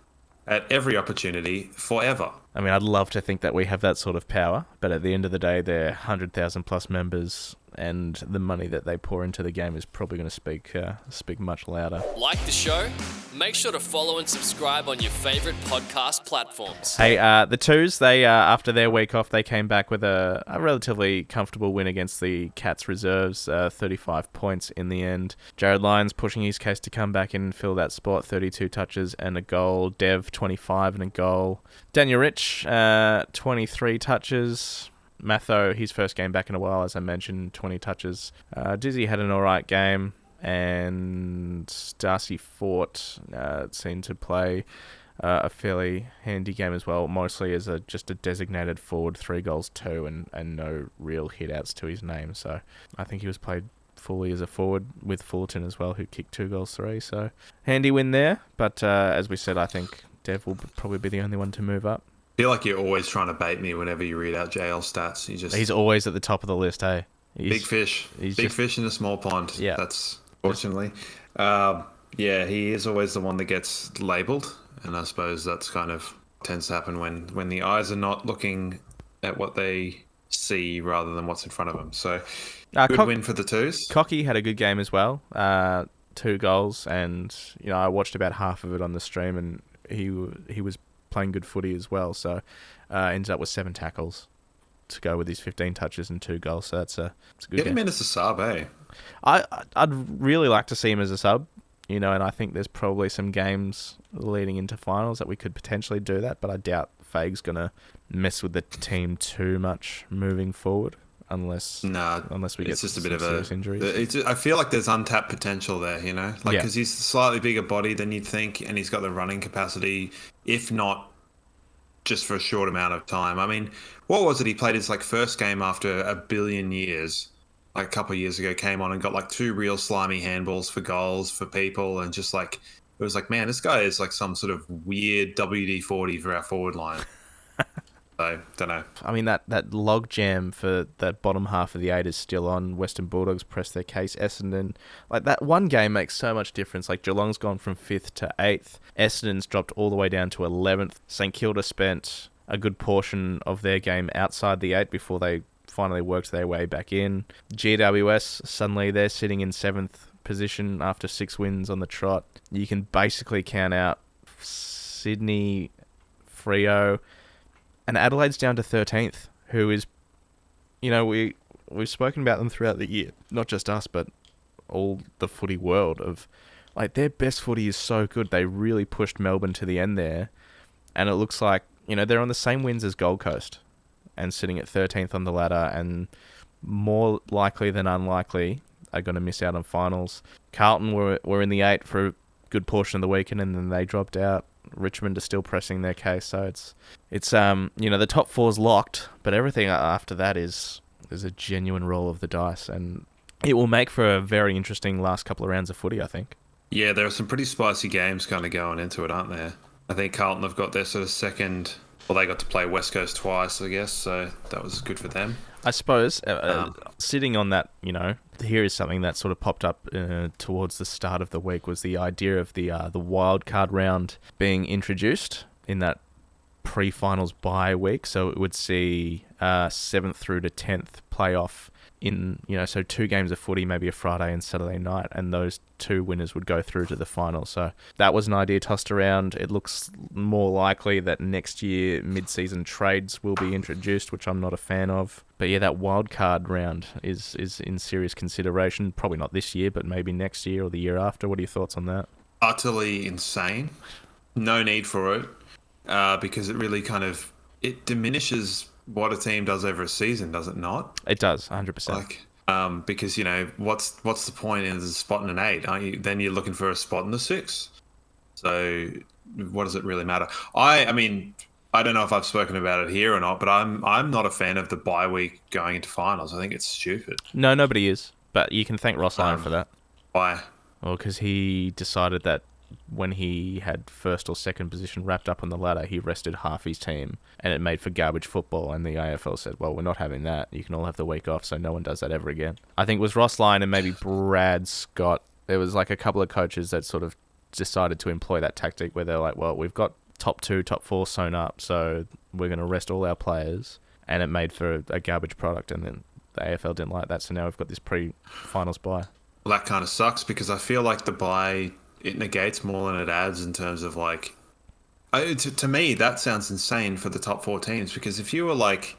at every opportunity forever. I mean, I'd love to think that we have that sort of power, but at the end of the day, they're 100,000 plus members, and the money that they pour into the game is probably going to speak much louder. Like the show? Make sure to follow and subscribe on your favourite podcast platforms. Hey, the Twos, they after their week off, they came back with a relatively comfortable win against the Cats reserves, 35 points in the end. Jared Lyons pushing his case to come back and fill that spot, 32 touches and a goal. Dev, 25 and a goal. Daniel Rich, 23 touches. Matho, his first game back in a while, as I mentioned, 20 touches. Dizzy had an alright game, and Darcy Fort seemed to play a fairly handy game as well, mostly as just a designated forward, 3 goals, 2, and no real hit-outs to his name. So I think he was played fully as a forward with Fullerton as well, who kicked 2 goals, 3. So handy win there, but as we said, I think Dev will probably be the only one to move up. I feel like you're always trying to bait me whenever you read out JL stats. He's always at the top of the list, hey? Big fish. Big fish in a small pond. Yeah. That's fortunately. Yeah, he is always the one that gets labelled. And I suppose that's kind of tends to happen when the eyes are not looking at what they see rather than what's in front of them. So, good win for the Twos. Cocky had a good game as well. 2 goals. And, I watched about half of it on the stream, and he was playing good footy as well, so ended up with 7 tackles to go with his 15 touches and 2 goals, so it's a good Get game. him in as a sub, eh? I'd really like to see him as a sub, and I think there's probably some games leading into finals that we could potentially do that, but I doubt Fage's going to mess with the team too much moving forward, unless we get just a bit of serious injuries. I feel like there's untapped potential there, because he's a slightly bigger body than you'd think, and he's got the running capacity, if not just for a short amount of time. I mean, what was it? He played his first game after a billion years, a couple of years ago, came on and got 2 real slimy handballs for goals for people, and just it was man, this guy is some sort of weird WD-40 for our forward line. So, don't know. I mean, that log jam for that bottom half of the 8 is still on. Western Bulldogs press their case. Essendon, that one game makes so much difference. Geelong's gone from 5th to 8th. Essendon's dropped all the way down to 11th. St Kilda spent a good portion of their game outside the 8 before they finally worked their way back in. GWS, suddenly they're sitting in 7th position after 6 wins on the trot. You can basically count out Sydney, Freo, and Adelaide's down to 13th, who is, we've spoken about them throughout the year, not just us, but all the footy world of, like, their best footy is so good. They really pushed Melbourne to the end there, and it looks like, they're on the same wins as Gold Coast and sitting at 13th on the ladder, and more likely than unlikely are going to miss out on finals. Carlton were in the 8 for a good portion of the weekend, and then they dropped out. Richmond are still pressing their case, so it's the top 4's locked, but everything after that is a genuine roll of the dice, and it will make for a very interesting last couple of rounds of footy, I think. Yeah, there are some pretty spicy games kind of going into it, aren't there? I think Carlton have got their sort of second. Well, they got to play West Coast twice, I guess, so that was good for them. I suppose, sitting on that, here is something that sort of popped up towards the start of the week, was the idea of the Wildcard round being introduced in that pre-finals bye week. So it would see 7th through to 10th playoff in, so 2 games of footy, maybe a Friday and Saturday night, and those 2 winners would go through to the final. So that was an idea tossed around. It looks more likely that next year mid-season trades will be introduced, which I'm not a fan of. But yeah, that wildcard round is in serious consideration. Probably not this year, but maybe next year or the year after. What are your thoughts on that? Utterly insane. No need for it, because it really it diminishes what a team does over a season, does it not? It does, 100%. Because what's the point in a spot in an 8? Aren't you? Then you're looking for a spot in the 6. So what does it really matter? I mean, I don't know if I've spoken about it here or not, but I'm not a fan of the bye week going into finals. I think it's stupid. No, nobody is. But you can thank Ross Lyon for that. Why? Well, because he decided that when he had first or second position wrapped up on the ladder, he rested half his team, and it made for garbage football. And the AFL said, well, we're not having that. You can all have the week off, so no one does that ever again. I think it was Ross Lyon and maybe Brad Scott. There was like a couple of coaches that sort of decided to employ that tactic where they're like, well, we've got top 2, top 4 sewn up, so we're going to rest all our players. And it made for a garbage product, and then the AFL didn't like that, so now we've got this pre-finals bye. Well, that kind of sucks, because I feel like the bye, it negates more than it adds in terms of like, to me, that sounds insane for the top 4 teams, because if you were like,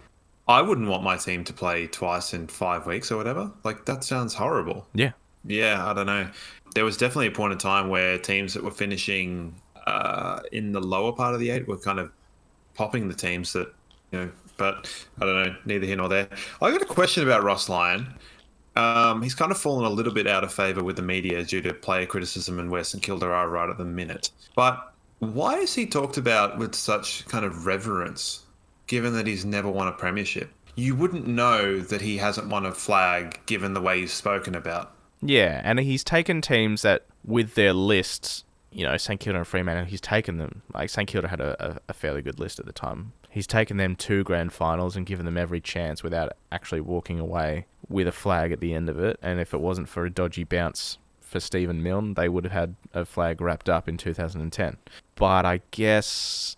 I wouldn't want my team to play twice in 5 weeks or whatever. Like, that sounds horrible. Yeah. Yeah, I don't know. There was definitely a point in time where teams that were finishing in the lower part of the 8 were kind of popping the teams that, but I don't know, neither here nor there. I got a question about Ross Lyon. He's kind of fallen a little bit out of favour with the media due to player criticism and where St Kilda are right at the minute. But why is he talked about with such kind of reverence, given that he's never won a premiership? You wouldn't know that he hasn't won a flag given the way he's spoken about. Yeah, and he's taken teams that, with their lists, St Kilda and Fremantle, he's taken them. Like, St Kilda had a fairly good list at the time. He's taken them 2 grand finals and given them every chance without actually walking away with a flag at the end of it. And if it wasn't for a dodgy bounce for Stephen Milne, they would have had a flag wrapped up in 2010. But I guess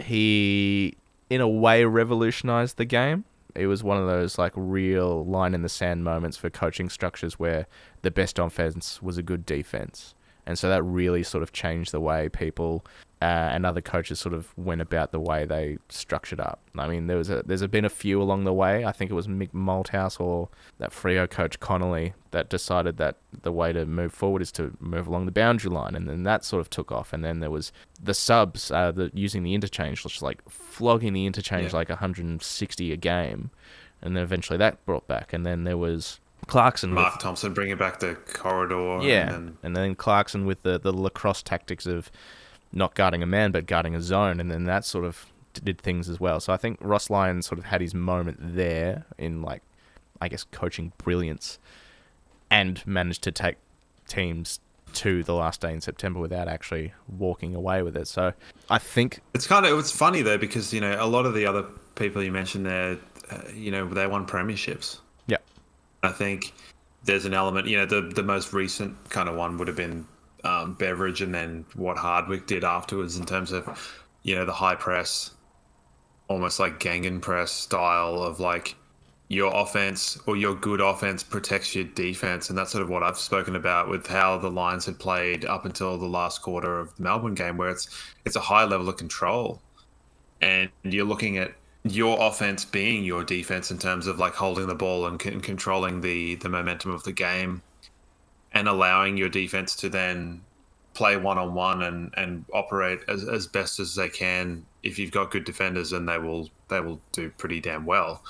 he, in a way, revolutionised the game. It was one of those like real line in the sand moments for coaching structures where the best offense was a good defense. And so that really sort of changed the way people and other coaches sort of went about the way they structured up. I mean, there's been a few along the way. I think it was Mick Malthouse or that Freo coach Connolly that decided that the way to move forward is to move along the boundary line, and then that sort of took off. And then there was the subs using the interchange, just like flogging the interchange like 160 a game, and then eventually that brought back. And then there was Clarkson. Mark Thompson bringing back the corridor. Yeah, and then Clarkson with the lacrosse tactics of not guarding a man but guarding a zone, and then that sort of did things as well. So I think Ross Lyon sort of had his moment there in, like, I guess, coaching brilliance, and managed to take teams to the last day in September without actually walking away with it. So I think it's funny though, because a lot of the other people you mentioned there, they won premierships. Yeah, I think there's an element. The most recent kind of one would have been Beveridge, and then what Hardwick did afterwards in terms of the high press, almost like Gangan press style of like your offense or your good offense protects your defense. And that's sort of what I've spoken about with how the Lions had played up until the last quarter of the Melbourne game, where it's a high level of control. And you're looking at your offense being your defense in terms of like holding the ball and controlling the momentum of the game and allowing your defense to then play one-on-one and operate as best as they can. If you've got good defenders, and they will do pretty damn well.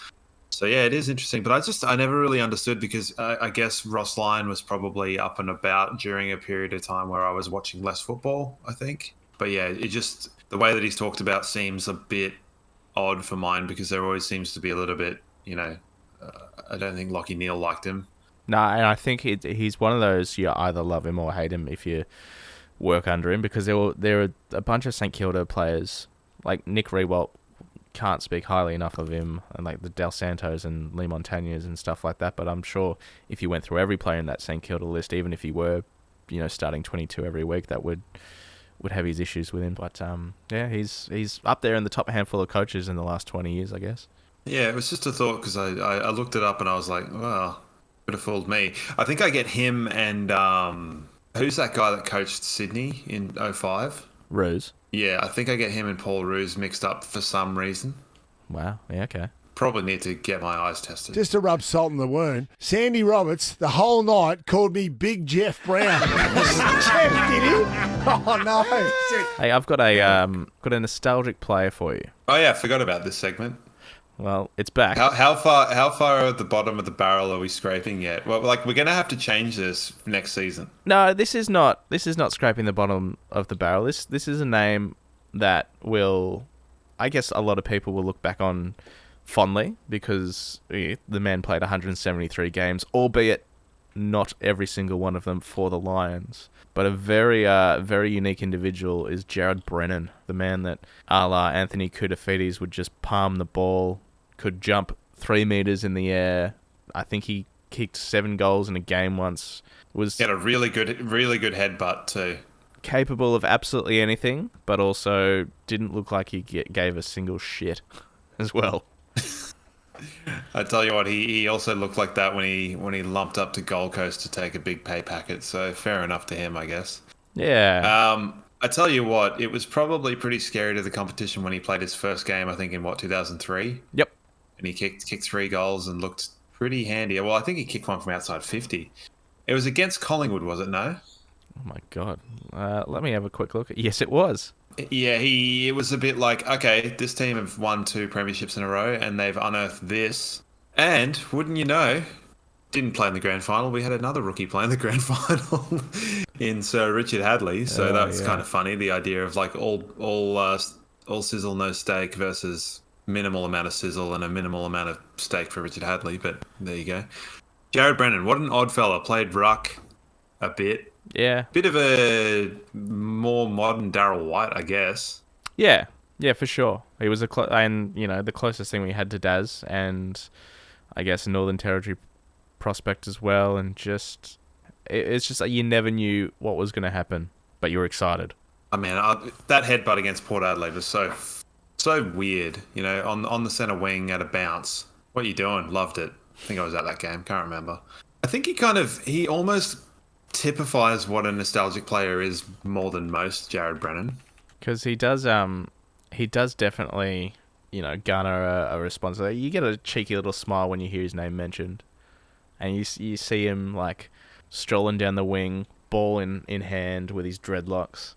So yeah, it is interesting, but I never really understood, because I guess Ross Lyon was probably up and about during a period of time where I was watching less football, I think. But yeah, it just, the way that he's talked about seems a bit odd for mine, because there always seems to be a little bit, I don't think Lachie Neale liked him. No, and I think he's one of those, you either love him or hate him if you work under him, because there are a bunch of St Kilda players, like Nick Rewalt, can't speak highly enough of him, and like the Del Santos and Lee Montagnas and stuff like that. But I'm sure if you went through every player in that St Kilda list, even if he were, starting 22 every week, that would have his issues with him. But yeah, he's up there in the top handful of coaches in the last 20 years, I guess. Yeah, it was just a thought, because I looked it up and I was like, well, could have fooled me. I think I get him and who's that guy that coached Sydney in 05? Rose. Yeah, I think I get him and Paul Roos mixed up for some reason. Wow. Yeah, okay. Probably need to get my eyes tested. Just to rub salt in the wound, Sandy Roberts, the whole night, called me Big Jeff Brown. Jeff, did he? Oh, no. Hey, I've got a nostalgic player for you. Oh, yeah, I forgot about this segment. Well, it's back. How far at the bottom of the barrel are we scraping yet? Well, like, we're going to have to change this next season. No, this is not scraping the bottom of the barrel. This is a name that I guess a lot of people will look back on fondly, because the man played 173 games, albeit not every single one of them for the Lions. But a very unique individual is Jared Brennan, the man that, a la Anthony Koutoufides, would just palm the ball, could jump 3 meters in the air. I think he kicked 7 goals in a game once. He had a really good headbutt too. Capable of absolutely anything, but also didn't look like he gave a single shit as well. I tell you what, he also looked like that when he lumped up to Gold Coast to take a big pay packet. So fair enough to him, I guess. Yeah. I tell you what, it was probably pretty scary to the competition when he played his first game, I think in 2003? Yep. And he kicked 3 goals and looked pretty handy. Well, I think he kicked one from outside 50. It was against Collingwood, was it? No? Oh my God. Let me have a quick look. Yes, it was. Yeah, it was a bit like, okay, this team have won 2 premierships in a row and they've unearthed this. And, wouldn't you know, didn't play in the grand final. We had another rookie play in the grand final in Sir Richard Hadley. So that's kind of funny, the idea of like all sizzle, no steak versus minimal amount of sizzle and a minimal amount of steak for Richard Hadley. But there you go. Jared Brennan, what an odd fella. Played ruck a bit. Yeah. Bit of a more modern Darryl White, I guess. Yeah, for sure. He was the closest thing we had to Daz, and I guess a Northern Territory prospect as well. And it's just like you never knew what was going to happen, but you were excited. I mean, that headbutt against Port Adelaide was so weird. On the centre wing at a bounce. What are you doing? Loved it. I think I was at that game. Can't remember. I think he almost typifies what a nostalgic player is more than most, Jared Brennan. Because he does definitely, garner a response. You get a cheeky little smile when you hear his name mentioned. And you see him, like, strolling down the wing, ball in hand with his dreadlocks,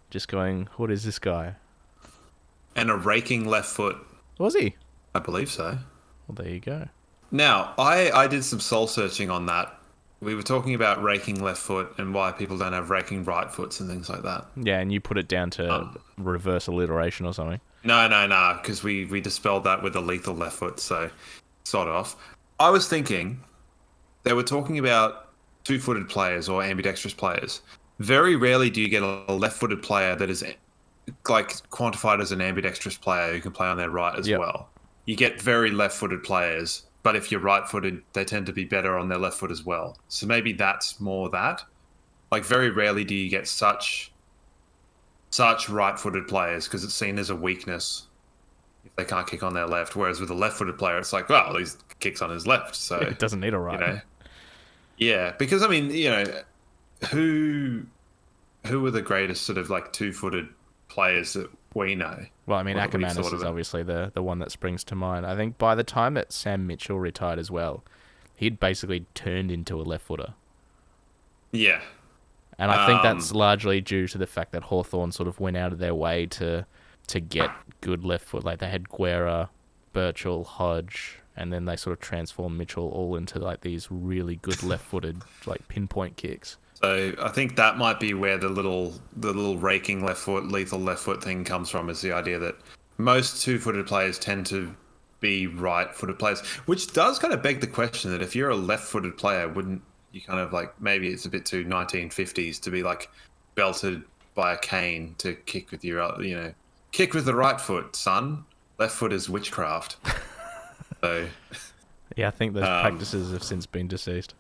just going, what is this guy? And a raking left foot. Was he? I believe so. Well, there you go. Now, I did some soul searching on that. We were talking about raking left foot and why people don't have raking right foots and things like that. Yeah, and you put it down to reverse alliteration or something. No, because we dispelled that with a lethal left foot, so sod off. I was thinking they were talking about 2-footed players or ambidextrous players. Very rarely do you get a left-footed player that is like quantified as an ambidextrous player who can play on their right as well. You get very left-footed players. But if you're right-footed, they tend to be better on their left foot as well. So maybe that's more that. Like, very rarely do you get such right-footed players because it's seen as a weakness if they can't kick on their left. Whereas with a left-footed player, it's like, well, he's kicks on his left. So It doesn't need a right. You know, yeah, because I mean, you know, who are the greatest sort of like two-footed players that we know? Well, I mean, Or that we've Ackermanis thought is of? obviously the one that springs to mind. I think by the time that Sam Mitchell retired as well, he'd basically turned into a left footer. Yeah. And I think that's largely due to the fact that Hawthorn sort of went out of their way to get good left foot. Like they had Guerra, Birchall, Hodge, and then they sort of transformed Mitchell all into like these really good left-footed like pinpoint kicks. So I think that might be where the little raking left foot, lethal left foot thing comes from, is the idea that most two-footed players tend to be right-footed players, which does kind of beg the question that if you're a left-footed player, wouldn't you kind of like, maybe it's a bit too 1950s to be like belted by a cane to kick with your, you know, kick with the right foot, son. Left foot is witchcraft. So yeah, I think those practices have since been deceased.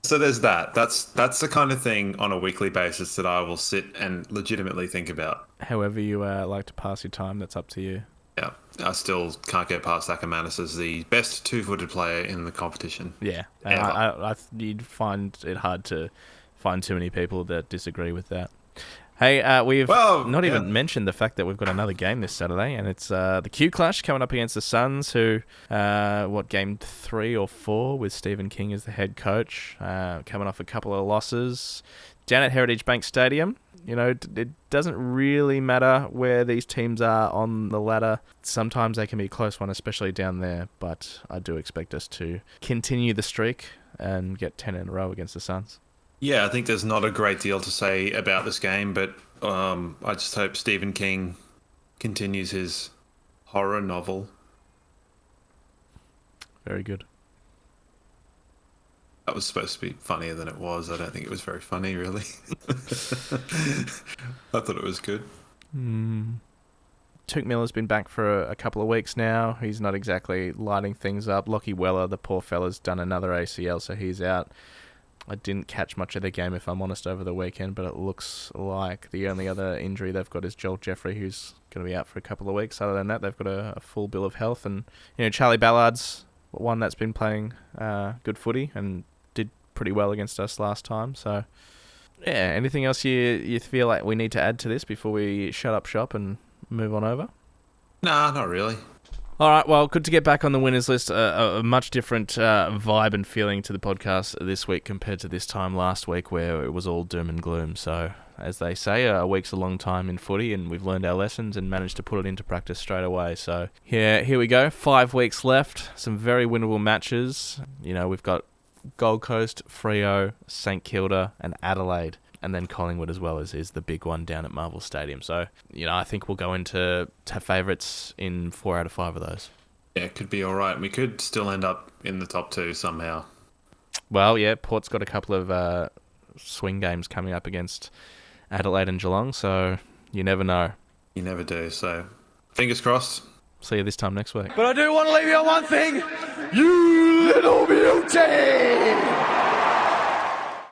So there's that. That's the kind of thing on a weekly basis that I will sit and legitimately think about. However you like to pass your time, that's up to you. Yeah, I still can't get past Ackermanis as the best two-footed player in the competition. Yeah, and you'd find it hard to find too many people that disagree with that. Hey, we've not even mentioned the fact that we've got another game this Saturday, and it's the Q Clash coming up against the Suns, who, game 3 or 4 with Stephen King as the head coach, coming off a couple of losses down at Heritage Bank Stadium. You know, it doesn't really matter where these teams are on the ladder. Sometimes they can be a close one, especially down there, but I do expect us to continue the streak and get 10 in a row against the Suns. Yeah, I think there's not a great deal to say about this game, but I just hope Stephen King continues his horror novel. Very good. That was supposed to be funnier than it was. I don't think it was very funny, really. I thought it was good. Touk Miller's been back for a couple of weeks now. He's not exactly lighting things up. Lockie Weller, the poor fella's done another ACL, so he's out. I didn't catch much of the game, if I'm honest, over the weekend, but it looks like the only other injury they've got is Joel Jeffrey, who's going to be out for a couple of weeks. Other than that, they've got a full bill of health. And, you know, Charlie Ballard's one that's been playing good footy and did pretty well against us last time. So, yeah, anything else you feel like we need to add to this before we shut up shop and move on over? Nah, not really. All right, well, good to get back on the winners list. A much different vibe and feeling to the podcast this week compared to this time last week where it was all doom and gloom. So, as they say, a week's a long time in footy, and we've learned our lessons and managed to put it into practice straight away. So, here we go. 5 weeks left. Some very winnable matches. You know, we've got Gold Coast, Freo, St Kilda, and Adelaide. And then Collingwood as well is the big one down at Marvel Stadium. So, you know, I think we'll go into favourites in 4 out of 5 of those. Yeah, it could be all right. We could still end up in the top 2 somehow. Well, yeah, Port's got a couple of swing games coming up against Adelaide and Geelong, so you never know. You never do, so fingers crossed. See you this time next week. But I do want to leave you on one thing. You little beauty!